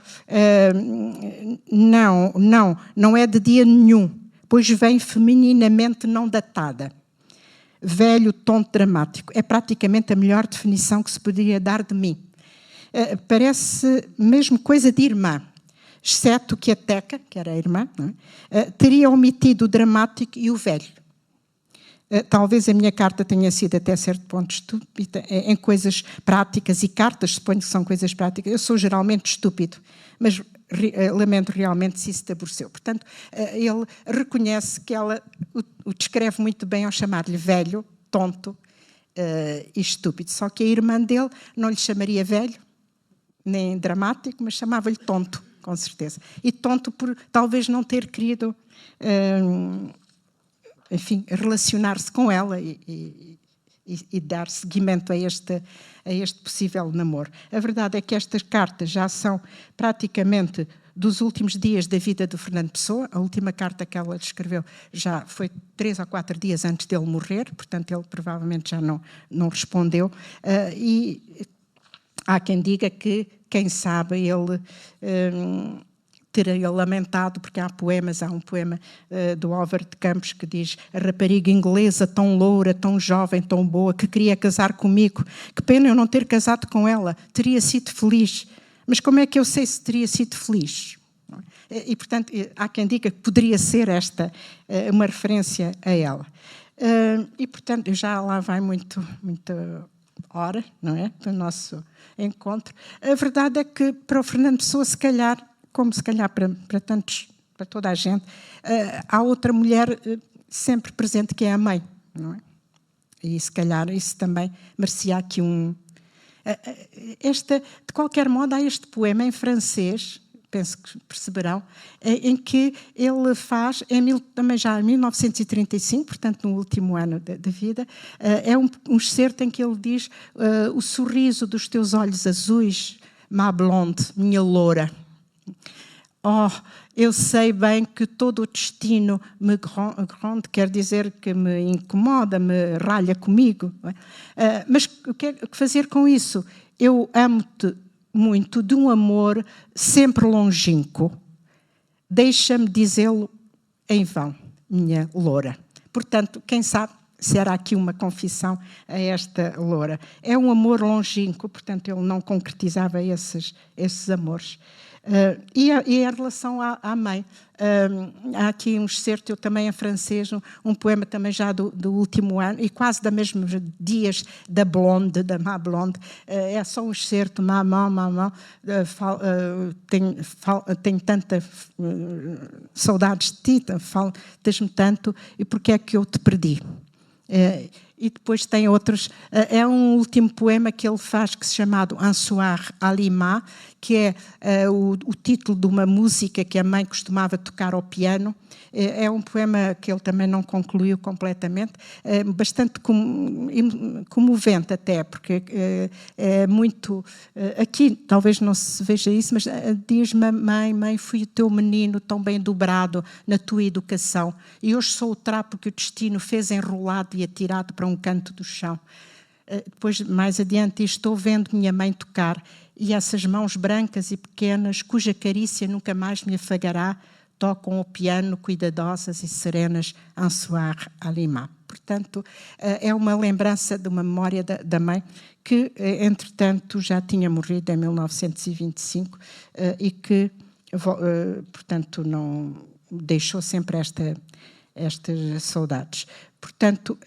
é de dia nenhum, pois vem femininamente não datada. Velho, tonto, dramático. É praticamente a melhor definição que se poderia dar de mim. Parece mesmo coisa de irmã, exceto que a Teca, que era a irmã, não é? Teria omitido o dramático e o velho. Talvez a minha carta tenha sido até certo ponto estúpida, em coisas práticas, e cartas, suponho que são coisas práticas. Eu sou geralmente estúpido, mas lamento realmente se isso te aborreceu. Portanto, ele reconhece que ela o descreve muito bem ao chamar-lhe velho, tonto e estúpido. Só que a irmã dele não lhe chamaria velho, nem dramático, mas chamava-lhe tonto, com certeza. E tonto por talvez não ter querido... enfim, relacionar-se com ela e dar seguimento a este possível namoro. A verdade é que estas cartas já são praticamente dos últimos dias da vida do Fernando Pessoa. A última carta que ela escreveu já foi 3 ou 4 dias antes dele morrer, portanto ele provavelmente já não respondeu. E há quem diga que, quem sabe, ele... teria lamentado, porque há um poema do Álvaro de Campos que diz: a rapariga inglesa tão loura, tão jovem, tão boa, que queria casar comigo, que pena eu não ter casado com ela, teria sido feliz, mas como é que eu sei se teria sido feliz? E portanto há quem diga que poderia ser esta uma referência a ela. E portanto já lá vai muita hora, não é, do nosso encontro. A verdade é que para o Fernando Pessoa, se calhar, como se calhar para toda a gente, há outra mulher sempre presente, que é a mãe, não é? E se calhar isso também merecia aqui de qualquer modo, há este poema em francês, penso que perceberão, em que ele faz, também já em 1935, portanto no último ano da vida, é um excerto em que ele diz: o sorriso dos teus olhos azuis, ma blonde, minha loura. Oh, eu sei bem que todo o destino me gronde, quer dizer que me incomoda, me ralha comigo. Mas o que fazer com isso? Eu amo-te muito, de um amor sempre longínquo. Deixa-me dizê-lo em vão, minha loura. Portanto, quem sabe se era aqui uma confissão a esta loura. É um amor longínquo, portanto, ele não concretizava esses amores. E a relação à mãe. Há aqui um excerto, também em francês, um poema também já do último ano, e quase da mesmos dias da Blonde, da Ma Blonde. É só um excerto: Maman, tenho tanta saudades de ti, faltas-me tanto, e porque é que eu te perdi? E depois tem outros. É um último poema que ele faz, que se chama Un soir à Lima, que é o título de uma música que a mãe costumava tocar ao piano. É um poema que ele também não concluiu completamente, bastante comovente até, porque é muito... Aqui talvez não se veja isso, mas diz-me: mãe, fui o teu menino tão bem dobrado na tua educação, e hoje sou o trapo que o destino fez enrolado e atirado para um canto do chão. Depois, mais adiante, estou vendo minha mãe tocar, e essas mãos brancas e pequenas, cuja carícia nunca mais me afagará, tocam o piano cuidadosas e serenas, un soir à Lima. Portanto, é uma lembrança de uma memória da mãe que, entretanto, já tinha morrido em 1925 e que, portanto, não deixou sempre estas saudades. Portanto,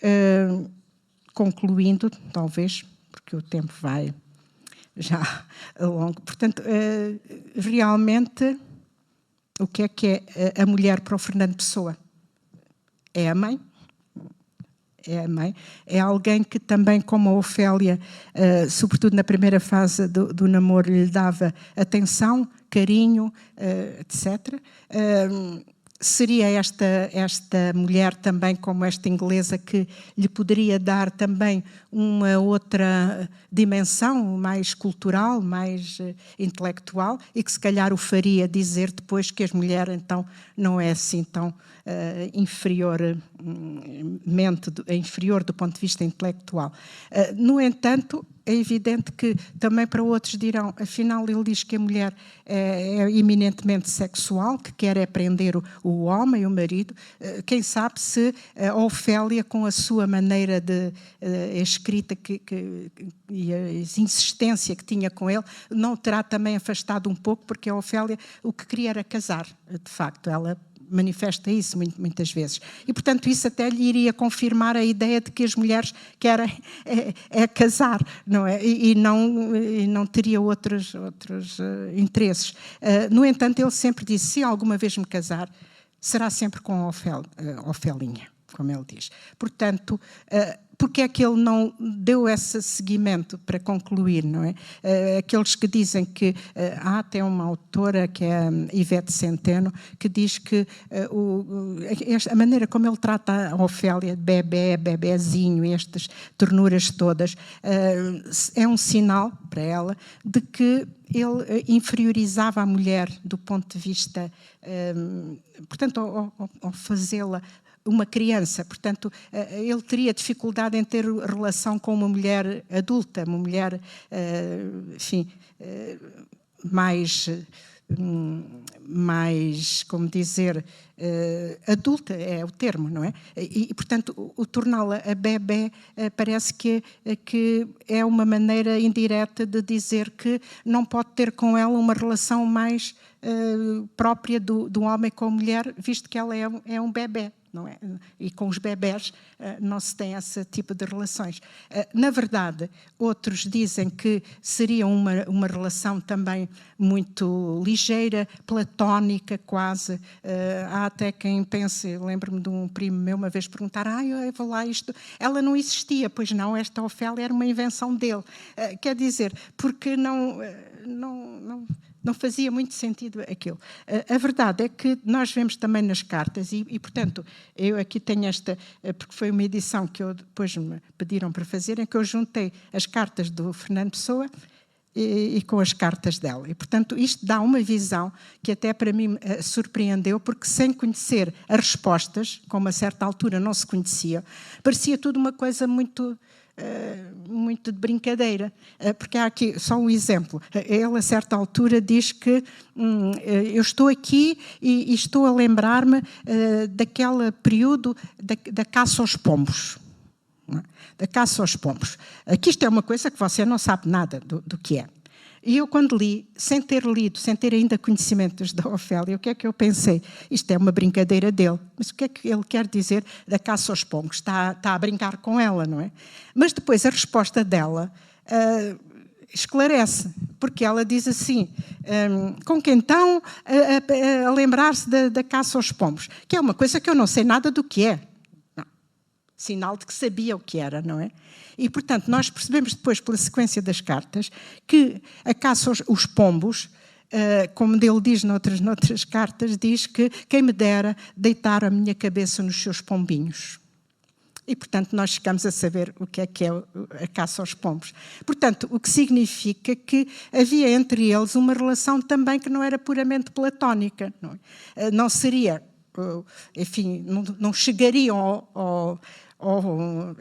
concluindo, talvez, porque o tempo vai já longo. Portanto, realmente, o que é a mulher para o Fernando Pessoa? É a mãe. É a mãe. É alguém que também, como a Ofélia, sobretudo na primeira fase do namoro, lhe dava atenção, carinho, etc. Seria esta mulher também, como esta inglesa, que lhe poderia dar também uma outra dimensão mais cultural, mais intelectual, e que se calhar o faria dizer depois que a mulher então não é assim tão inferior do ponto de vista intelectual. No entanto, é evidente que também para outros dirão: afinal ele diz que a mulher é eminentemente sexual, que quer prender o homem, o marido. Quem sabe se a Ofélia, com a sua maneira de escrita e a insistência que tinha com ele, não terá também afastado um pouco, porque a Ofélia o que queria era casar, de facto. Ela manifesta isso muitas vezes. E, portanto, isso até lhe iria confirmar a ideia de que as mulheres querem casar, não é? E não teria outros interesses. No entanto, ele sempre disse, se alguma vez me casar, será sempre com Ofelinha, como ele diz. Portanto, porque é que ele não deu esse seguimento para concluir, não é? Aqueles que dizem que há até uma autora, que é a Ivete Centeno, que diz que a maneira como ele trata a Ofélia, bebezinho, estas ternuras todas, é um sinal para ela de que ele inferiorizava a mulher do ponto de vista, portanto, ao fazê-la uma criança, portanto, ele teria dificuldade em ter relação com uma mulher adulta, uma mulher, enfim, mais, como dizer, adulta é o termo, não é? E portanto, o torná-la a bebé parece que é uma maneira indireta de dizer que não pode ter com ela uma relação mais própria do homem com a mulher, visto que ela é um bebé. Não é? E com os bebés não se tem esse tipo de relações. Na verdade, outros dizem que seria uma relação também muito ligeira, platónica quase. Há até quem pense, lembro-me de um primo meu uma vez perguntar, eu vou lá isto, ela não existia, pois não, esta Ofélia era uma invenção dele. Quer dizer, porque não fazia muito sentido aquilo. A verdade é que nós vemos também nas cartas, e portanto, eu aqui tenho esta, porque foi uma edição que depois me pediram para fazer, em que eu juntei as cartas do Fernando Pessoa e com as cartas dela. E, portanto, isto dá uma visão que até para mim surpreendeu, porque sem conhecer as respostas, como a certa altura não se conhecia, parecia tudo uma coisa muito de brincadeira, porque há aqui só um exemplo. Ele, a certa altura, diz que eu estou aqui e estou a lembrar-me daquele período da caça aos pombos. Da caça aos pombos. Aqui isto é uma coisa que você não sabe nada do que é. E eu, quando li, sem ter lido, sem ter ainda conhecimentos da Ofélia, o que é que eu pensei? Isto é uma brincadeira dele. Mas o que é que ele quer dizer da caça aos pombos? Está a brincar com ela, não é? Mas depois a resposta dela esclarece, porque ela diz assim, com que então a lembrar-se da caça aos pombos? Que é uma coisa que eu não sei nada do que é. Sinal de que sabia o que era, não é? E, portanto, nós percebemos depois, pela sequência das cartas, que a caça aos pombos, como ele diz noutras cartas, diz que quem me dera deitar a minha cabeça nos seus pombinhos. E, portanto, nós chegamos a saber o que é a caça aos pombos. Portanto, o que significa que havia entre eles uma relação também que não era puramente platónica. Não seria, enfim, não chegariam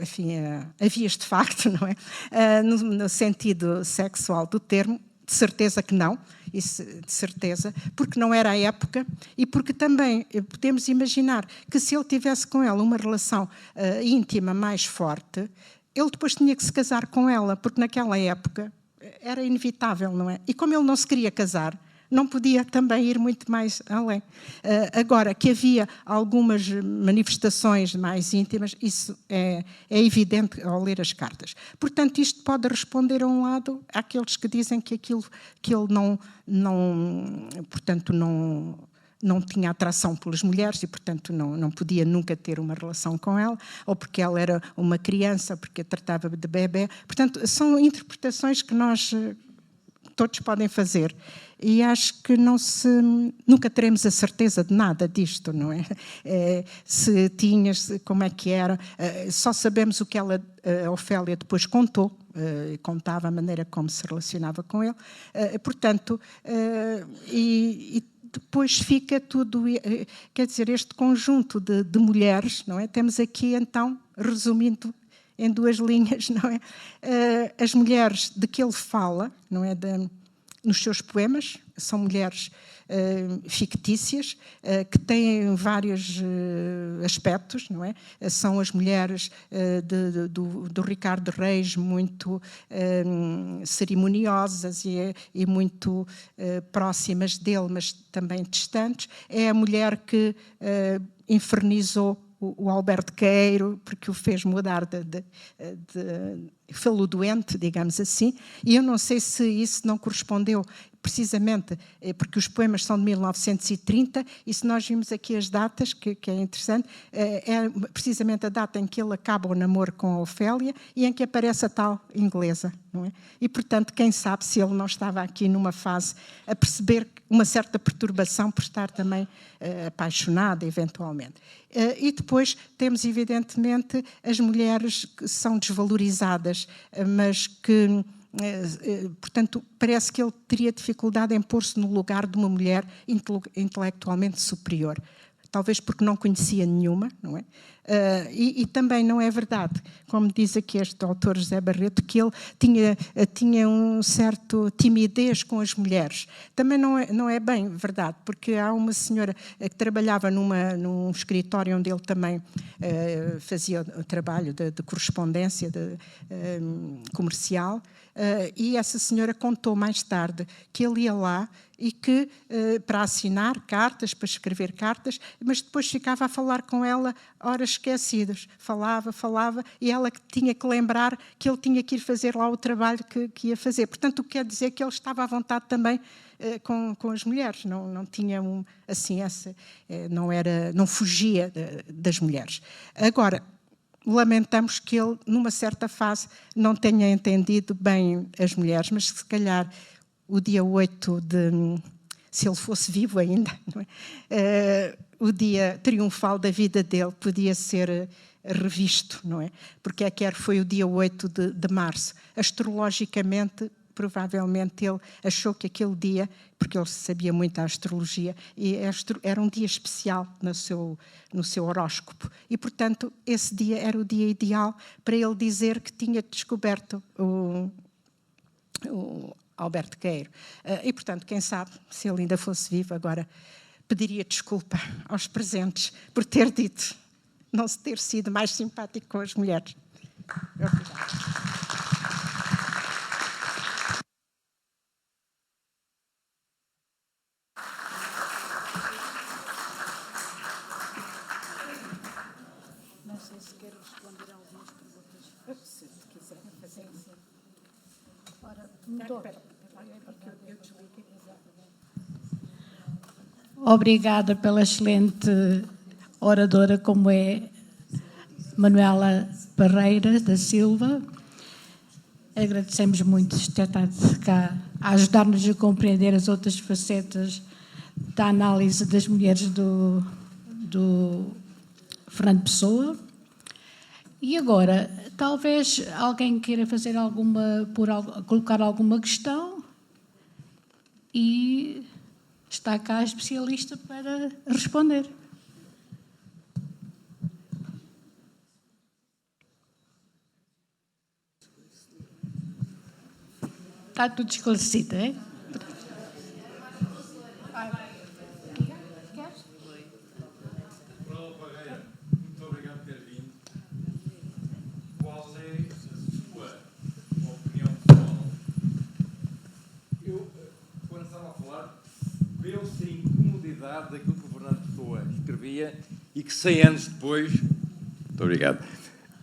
enfim, a vias de facto, não é? No sentido sexual do termo, de certeza que não, isso de certeza, porque não era a época e porque também podemos imaginar que se ele tivesse com ela uma relação íntima mais forte, ele depois tinha que se casar com ela, porque naquela época era inevitável, não é? E como ele não se queria casar, não podia também ir muito mais além. Agora, que havia algumas manifestações mais íntimas, isso é evidente ao ler as cartas. Portanto, isto pode responder a um lado àqueles que dizem que aquilo que ele portanto, não tinha atração pelas mulheres e, portanto, não podia nunca ter uma relação com ela, ou porque ela era uma criança, porque a tratava de bebé. Portanto, são interpretações que nós todos podem fazer. E acho que nunca teremos a certeza de nada disto, não é? Se tinhas, como é que era, só sabemos o que a Ofélia depois contou, contava a maneira como se relacionava com ele, portanto, e depois fica tudo, quer dizer, este conjunto de mulheres, não é? Temos aqui, então, resumindo em duas linhas, não é? As mulheres de que ele fala, não é? Nos seus poemas, são mulheres fictícias, que têm vários aspectos, não é? São as mulheres do Ricardo Reis, muito cerimoniosas e muito próximas dele, mas também distantes. É a mulher que infernizou o Alberto Queiro, porque o fez mudar fê-lo doente, digamos assim, e eu não sei se isso não correspondeu precisamente, porque os poemas são de 1930, e se nós vimos aqui as datas, que é interessante, é precisamente a data em que ele acaba o namoro com a Ofélia e em que aparece a tal inglesa, não é? E, portanto, quem sabe se ele não estava aqui numa fase a perceber uma certa perturbação por estar também apaixonada, eventualmente. E depois temos, evidentemente, as mulheres que são desvalorizadas, mas que, portanto, parece que ele teria dificuldade em pôr-se no lugar de uma mulher intelectualmente superior. Talvez porque não conhecia nenhuma, não é? E também não é verdade, como diz aqui este autor José Barreto, que ele tinha um certo timidez com as mulheres. Também não é bem verdade, porque há uma senhora que trabalhava num escritório onde ele também fazia o trabalho de correspondência comercial, e essa senhora contou mais tarde que ele ia lá e que para assinar cartas, para escrever cartas, mas depois ficava a falar com ela horas esquecidas. Falava, e ela que tinha que lembrar que ele tinha que ir fazer lá o trabalho que ia fazer. Portanto, o que quer dizer que ele estava à vontade também com as mulheres, não tinha não fugia das mulheres. Agora, lamentamos que ele, numa certa fase, não tenha entendido bem as mulheres, mas se calhar o dia 8 se ele fosse vivo ainda, não é? O dia triunfal da vida dele podia ser revisto, não é? Porque foi o dia 8 de março. Astrologicamente, provavelmente ele achou que aquele dia, porque ele sabia muito da astrologia, e era um dia especial no seu horóscopo. E, portanto, esse dia era o dia ideal para ele dizer que tinha descoberto o Alberto Queiro. E, portanto, quem sabe, se ele ainda fosse vivo agora, pediria desculpa aos presentes por ter dito não se ter sido mais simpático com as mulheres. Obrigada. Não sei se quero responder a algumas perguntas. Se quiser fazer. Ora, obrigada pela excelente oradora, como é Manuela Barreira da Silva. Agradecemos muito ter estado cá a ajudar-nos a compreender as outras facetas da análise das mulheres do Fernando Pessoa. E agora, talvez alguém queira fazer colocar alguma questão, e está cá a especialista para responder. Está tudo esclarecido, é? Muito obrigado por ter vindo. Qual é a sua opinião pessoal? Eu, quando estava a falar, vê-se a incomodidade daquilo que o Fernando Pessoa escrevia e que 100 anos depois... Muito obrigado.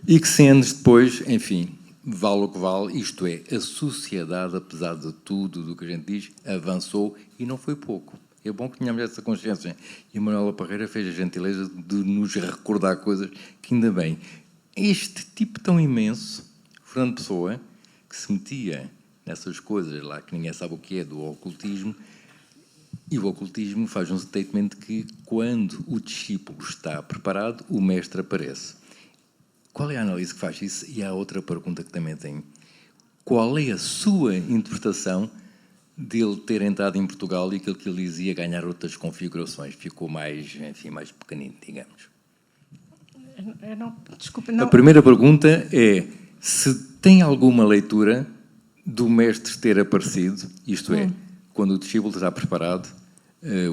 E que 100 anos depois, enfim, vale o que vale, isto é, a sociedade, apesar de tudo do que a gente diz, avançou e não foi pouco. É bom que tenhamos essa consciência. E a Manuela Parreira fez a gentileza de nos recordar coisas que, ainda bem, este tipo tão imenso, Fernando Pessoa, que se metia nessas coisas lá, que ninguém sabe o que é, do ocultismo, e o ocultismo faz um statement que, quando o discípulo está preparado, o mestre aparece. Qual é a análise que faz isso? E há outra pergunta que também tenho. Qual é a sua interpretação dele ter entrado em Portugal e aquilo que ele dizia ganhar outras configurações? Ficou mais, enfim, mais pequenino, digamos. Desculpa, não. A primeira pergunta é se tem alguma leitura do mestre ter aparecido, isto é, quando o discípulo está preparado,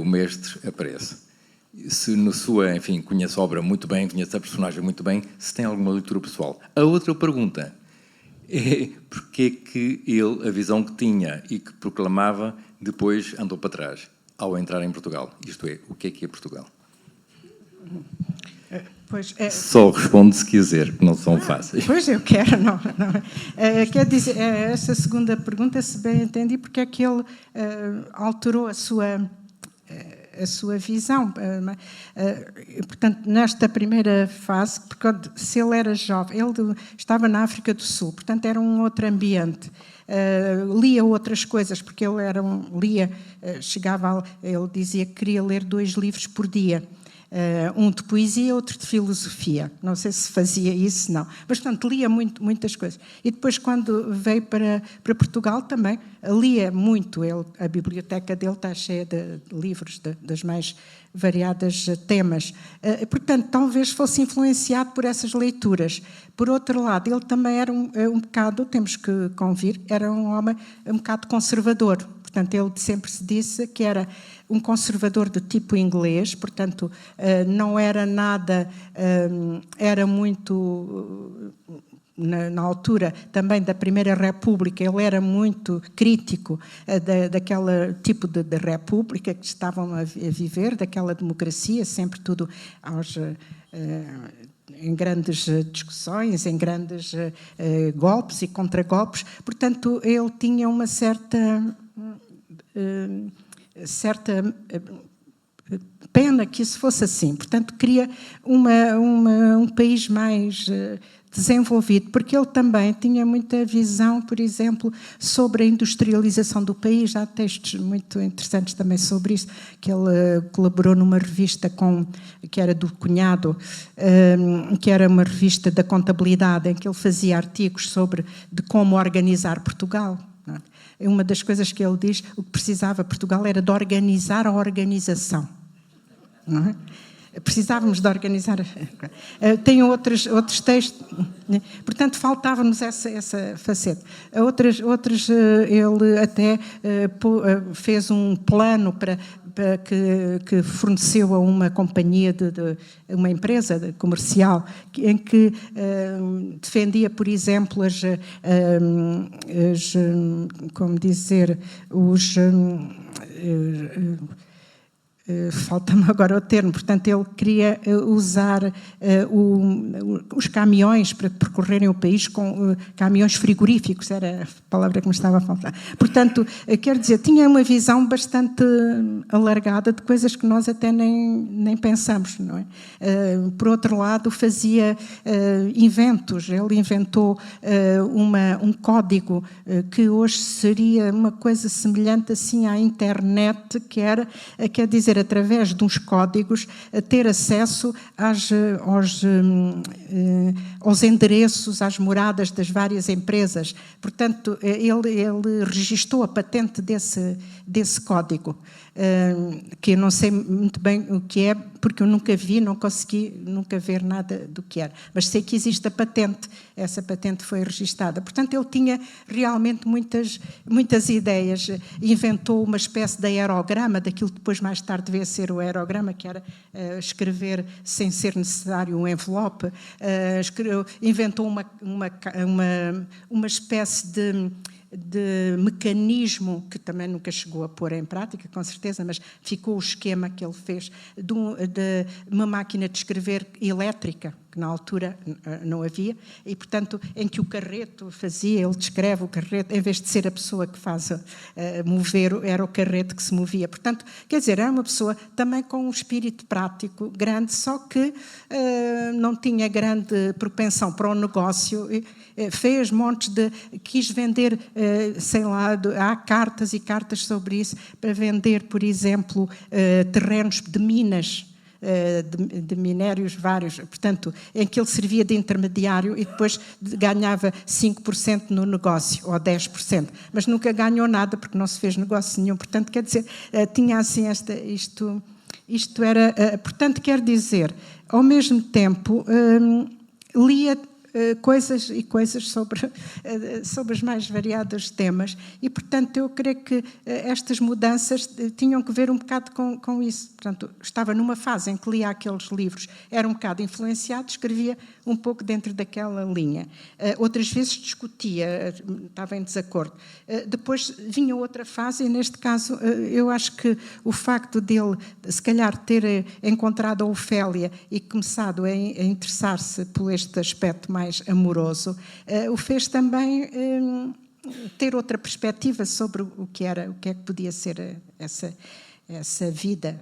o mestre aparece. Se na sua, enfim, conhece a obra muito bem, conhece a personagem muito bem, se tem alguma leitura pessoal. A outra pergunta é porque é que ele, a visão que tinha e que proclamava, depois andou para trás, ao entrar em Portugal. Isto é, o que é Portugal? Pois, Só responde se quiser, que não são fáceis. Pois eu quero, não. Quer dizer, essa segunda pergunta, se bem entendi, porque é que ele alterou a sua visão. Portanto, nesta primeira fase, porque se ele era jovem, ele estava na África do Sul, portanto era um outro ambiente. Lia outras coisas, porque ele ele dizia que queria ler 2 livros por dia. Um de poesia e outro de filosofia. Não sei se fazia isso, não. Mas, portanto, lia muitas coisas. E depois, quando veio para Portugal, também lia muito. A biblioteca dele está cheia de livros das mais variadas temas. Portanto, talvez fosse influenciado por essas leituras. Por outro lado, ele também era um bocado, temos que convir, era um homem um bocado conservador. Portanto, ele sempre se disse que era um conservador de tipo inglês, portanto, não era nada, era muito, na altura também da Primeira República, ele era muito crítico daquele tipo de república que estavam a viver, daquela democracia, sempre tudo em grandes discussões, em grandes golpes e contragolpes. Portanto, ele tinha uma certa pena que isso fosse assim. Portanto, queria um país mais desenvolvido, porque ele também tinha muita visão, por exemplo, sobre a industrialização do país. Há textos muito interessantes também sobre isso, que ele colaborou numa revista que era do cunhado, que era uma revista da contabilidade, em que ele fazia artigos de como organizar Portugal. Uma das coisas que ele diz, o que precisava Portugal era de organizar a organização. Não é? Precisávamos de organizar. Tem outros textos. Portanto, faltava-nos essa faceta. Ele até fez um plano que forneceu a uma companhia, uma empresa comercial, em que defendia, por exemplo, como dizer, falta-me agora o termo, portanto, ele queria usar os caminhões para percorrerem o país com caminhões frigoríficos, era a palavra que me estava a faltar. Portanto, quer dizer, tinha uma visão bastante alargada de coisas que nós até nem pensamos, não é? Por outro lado, fazia inventos, ele inventou um código que hoje seria uma coisa semelhante assim à internet, que era, quer dizer, através de uns códigos, ter acesso aos endereços, às moradas das várias empresas. Portanto, ele registou a patente desse código, que eu não sei muito bem o que é, porque eu nunca vi, não consegui nunca ver nada do que era. Mas sei que existe a patente, essa patente foi registada. Portanto, ele tinha realmente muitas ideias. Inventou uma espécie de aerograma, daquilo que depois mais tarde veio a ser o aerograma, que era escrever sem ser necessário um envelope. Inventou uma espécie de mecanismo que também nunca chegou a pôr em prática, com certeza, mas ficou o esquema que ele fez de uma máquina de escrever elétrica, que na altura não havia, e, portanto, em que o carreto fazia, ele descreve o carreto, em vez de ser a pessoa que faz mover, era o carreto que se movia. Portanto, quer dizer, era uma pessoa também com um espírito prático grande, só que não tinha grande propensão para o negócio, fez quis vender, sei lá, há cartas e cartas sobre isso, para vender, por exemplo, terrenos de minas, de minérios vários, portanto, em que ele servia de intermediário e depois ganhava 5% no negócio, ou 10%, mas nunca ganhou nada, porque não se fez negócio nenhum. Portanto, quer dizer, tinha assim isto era, portanto, quer dizer, ao mesmo tempo, lia coisas e coisas sobre os mais variados temas. E, portanto, eu creio que estas mudanças tinham que ver um bocado com isso. Portanto, estava numa fase em que lia aqueles livros, era um bocado influenciado, escrevia um pouco dentro daquela linha. Outras vezes discutia, estava em desacordo. Depois vinha outra fase, e neste caso eu acho que o facto dele, se calhar, ter encontrado a Ofélia e começado a interessar-se por este aspecto mais amoroso, o fez também ter outra perspectiva sobre o que é que podia ser essa vida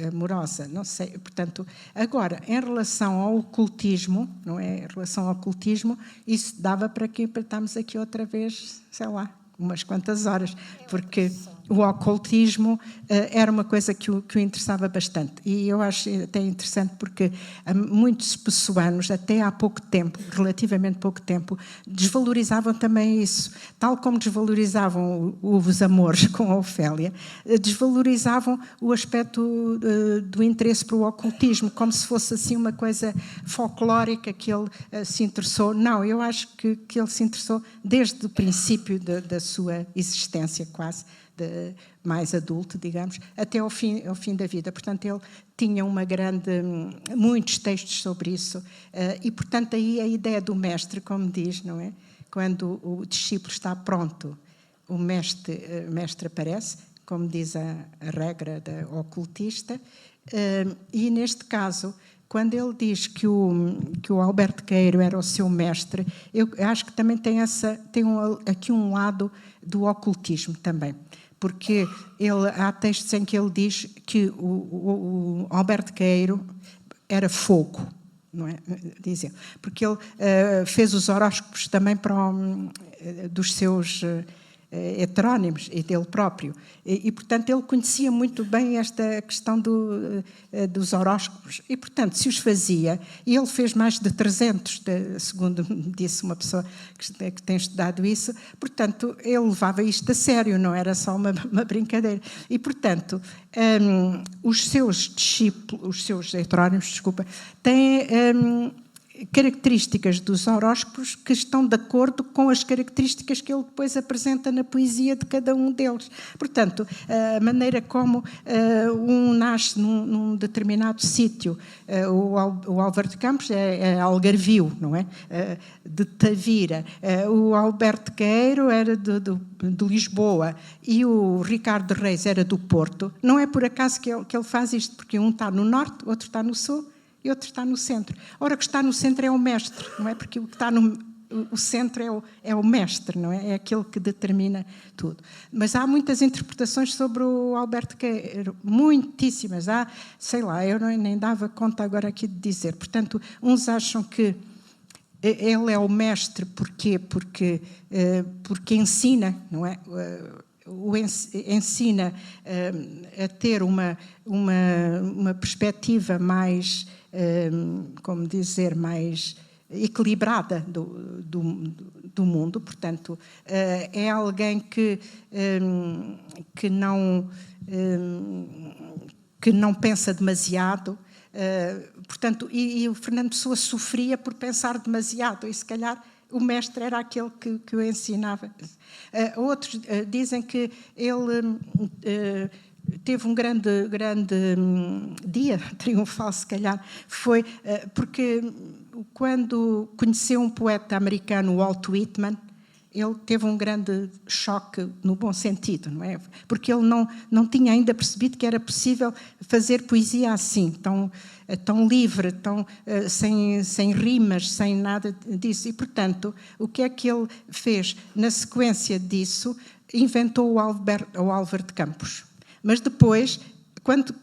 amorosa, não sei. Portanto, agora, em relação ao ocultismo, não é? Em relação ao ocultismo, isso dava para estarmos aqui outra vez, sei lá, umas quantas horas, porque o ocultismo era uma coisa que o interessava bastante. E eu acho até interessante porque muitos pessoanos, até há pouco tempo, relativamente pouco tempo, desvalorizavam também isso. Tal como desvalorizavam os amores com a Ofélia, desvalorizavam o aspecto do interesse para o ocultismo, como se fosse assim uma coisa folclórica que ele se interessou. Não, eu acho que ele se interessou desde o princípio da sua existência, quase, mais adulto, digamos, até ao fim da vida. Portanto, ele tinha muitos textos sobre isso, e, portanto, aí a ideia do mestre, como diz, não é? Quando o discípulo está pronto, o mestre aparece, como diz a regra da ocultista, e, neste caso, quando ele diz que o Alberto Queiro era o seu mestre, eu acho que também tem aqui um lado do ocultismo também. Porque há textos em que ele diz que o Alberto Queiro era fogo, não é? Dizem. Porque ele fez os horóscopos também dos seus heterónimos e dele próprio. E, portanto, ele conhecia muito bem esta questão dos horóscopos. E, portanto, se os fazia, e ele fez mais de 300, segundo me disse uma pessoa que tem estudado isso, portanto, ele levava isto a sério, não era só uma brincadeira. E, portanto, os seus discípulos, os seus heterónimos, têm características dos horóscopos que estão de acordo com as características que ele depois apresenta na poesia de cada um deles. Portanto, a maneira como um nasce num determinado sítio, o Álvaro de Campos é algarvio, não é? De Tavira. O Alberto Queiro era de Lisboa e o Ricardo Reis era do Porto. Não é por acaso que ele faz isto, porque um está no norte, outro está no sul, e outro está no centro. Ora, o que está no centro é o mestre, não é? Porque o que está o centro é o mestre, não é? É aquele que determina tudo. Mas há muitas interpretações sobre o Alberto Queiro, muitíssimas. Sei lá, eu nem dava conta agora aqui de dizer. Portanto, uns acham que ele é o mestre, porquê? Porque ensina, não é? Ensina a ter uma perspectiva mais, como dizer, mais equilibrada do mundo. Portanto, é alguém que não pensa demasiado. Portanto, e o Fernando Pessoa sofria por pensar demasiado, e se calhar o mestre era aquele que o ensinava. Outros dizem que ele teve um grande dia triunfal, se calhar, foi porque quando conheceu um poeta americano, Walt Whitman, ele teve um grande choque, no bom sentido, não é? Porque ele não tinha ainda percebido que era possível fazer poesia assim, tão livre, sem rimas, sem nada disso. E, portanto, o que é que ele fez? Na sequência disso, inventou o Álvaro de Campos. Mas depois, quando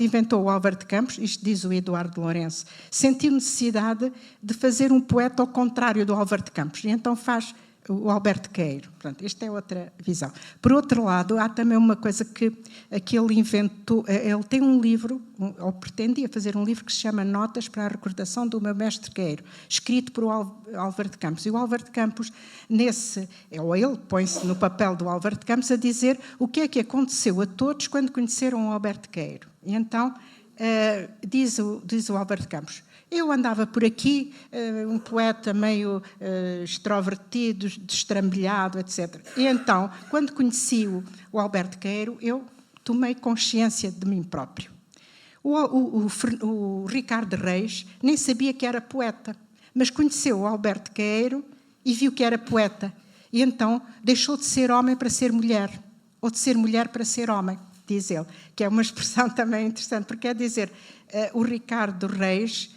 inventou o Álvaro de Campos, isto diz o Eduardo Lourenço, sentiu necessidade de fazer um poeta ao contrário do Álvaro de Campos, e então faz o Alberto Queiro. Pronto, esta é outra visão. Por outro lado, há também uma coisa que ele inventou. Ele tem um livro, ou pretendia fazer um livro, que se chama Notas para a Recordação do meu mestre Queiro, escrito por Álvaro de Campos. E o Álvaro de Campos, ele põe-se no papel do Álvaro de Campos a dizer o que é que aconteceu a todos quando conheceram o Alberto Queiro. E então diz o Álvaro de Campos, eu andava por aqui, um poeta meio extrovertido, destrambelhado, etc. E então, quando conheci o Alberto Queiro, eu tomei consciência de mim próprio. O Ricardo Reis nem sabia que era poeta, mas conheceu o Alberto Queiro e viu que era poeta. E então deixou de ser homem para ser mulher, ou de ser mulher para ser homem, diz ele, que é uma expressão também interessante, porque quer dizer, o Ricardo Reis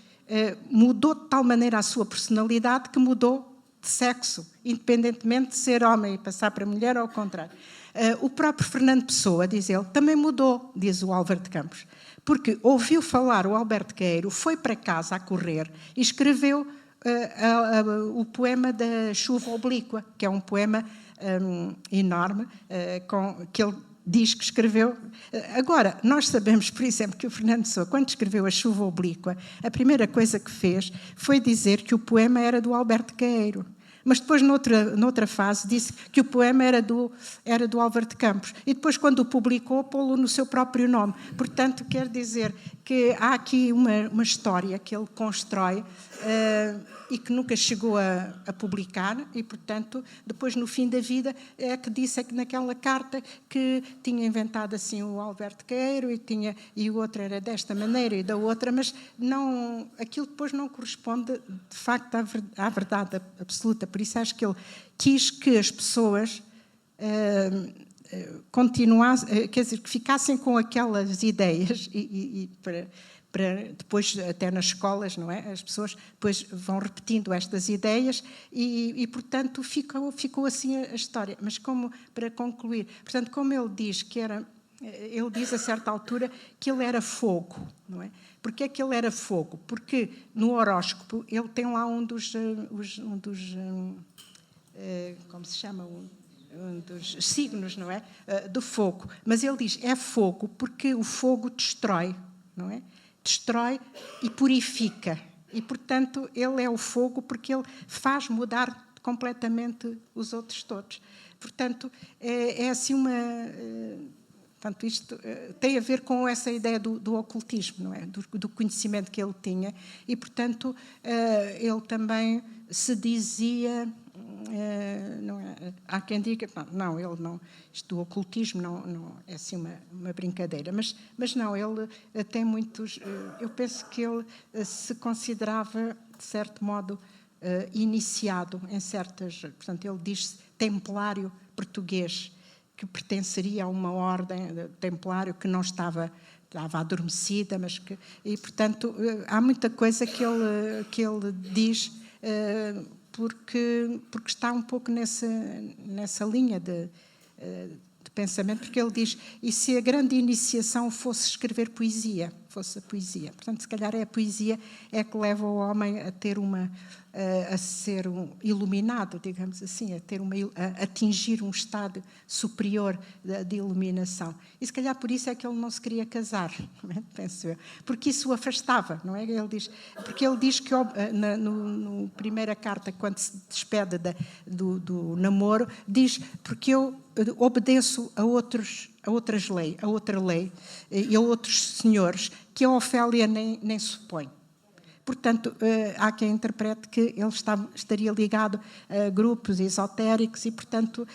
mudou de tal maneira a sua personalidade que mudou de sexo, independentemente de ser homem e passar para mulher ou ao contrário. O próprio Fernando Pessoa, diz ele, também mudou, diz o Álvaro de Campos, porque ouviu falar o Alberto Queiro, foi para casa a correr e escreveu o poema da Chuva Oblíqua, que é um poema enorme, que ele diz que escreveu. Agora, nós sabemos, por exemplo, que o Fernando Pessoa, quando escreveu A Chuva Oblíqua, a primeira coisa que fez foi dizer que o poema era do Alberto Queiro. Mas depois, noutra fase, disse que o poema era do Álvaro de Campos. E depois, quando o publicou, pô-lo no seu próprio nome. Portanto, quer dizer que há aqui uma história que ele constrói e que nunca chegou a publicar. E, portanto, depois, no fim da vida, é que disse que naquela carta que tinha inventado assim o Alberto Queiro e o outro era desta maneira e da outra, mas não, aquilo depois não corresponde, de facto, à verdade absoluta. Por isso acho que ele quis que as pessoas continuassem, quer dizer, que ficassem com aquelas ideias e para depois, até nas escolas, não é? As pessoas depois vão repetindo estas ideias e portanto, ficou assim a história. Mas para concluir, portanto, como ele diz que era... Ele diz a certa altura que ele era fogo, não é? Porquê é que ele era fogo? Porque no horóscopo ele tem lá um dos como se chama? Um dos signos, não é? Do fogo. Mas ele diz, é fogo porque o fogo destrói, não é? Destrói e purifica. E, portanto, ele é o fogo porque ele faz mudar completamente os outros todos. Portanto, é assim uma... Portanto, isto tem a ver com essa ideia do ocultismo, não é? Do conhecimento que ele tinha. E, portanto, ele também se dizia... não é? Há quem diga... Não, ele não... Isto do ocultismo não é assim uma brincadeira. Mas não, ele tem muitos... Eu penso que ele se considerava, de certo modo, iniciado em certas... Portanto, ele diz templário português, que pertenceria a uma ordem templário que não estava adormecida, mas que... E, portanto, há muita coisa que ele diz porque está um pouco nessa linha de pensamento, porque ele diz, e se a grande iniciação fosse escrever poesia, fosse a poesia. Portanto, se calhar é a poesia é que leva o homem a ter a ser iluminado, digamos assim, a atingir um estado superior de iluminação. E se calhar por isso é que ele não se queria casar, não é? Penso eu, porque isso o afastava, não é? Porque ele diz que na primeira carta, quando se despede do namoro, diz, porque eu obedeço a outra lei e a outros senhores que a Ofélia nem supõe. Portanto, há quem interprete que ele estaria ligado a grupos esotéricos e, portanto,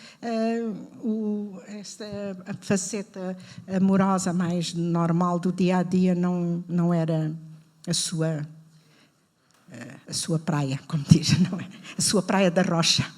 a faceta amorosa mais normal do dia-a-dia não era a sua praia, como diz, não é? A sua praia da rocha.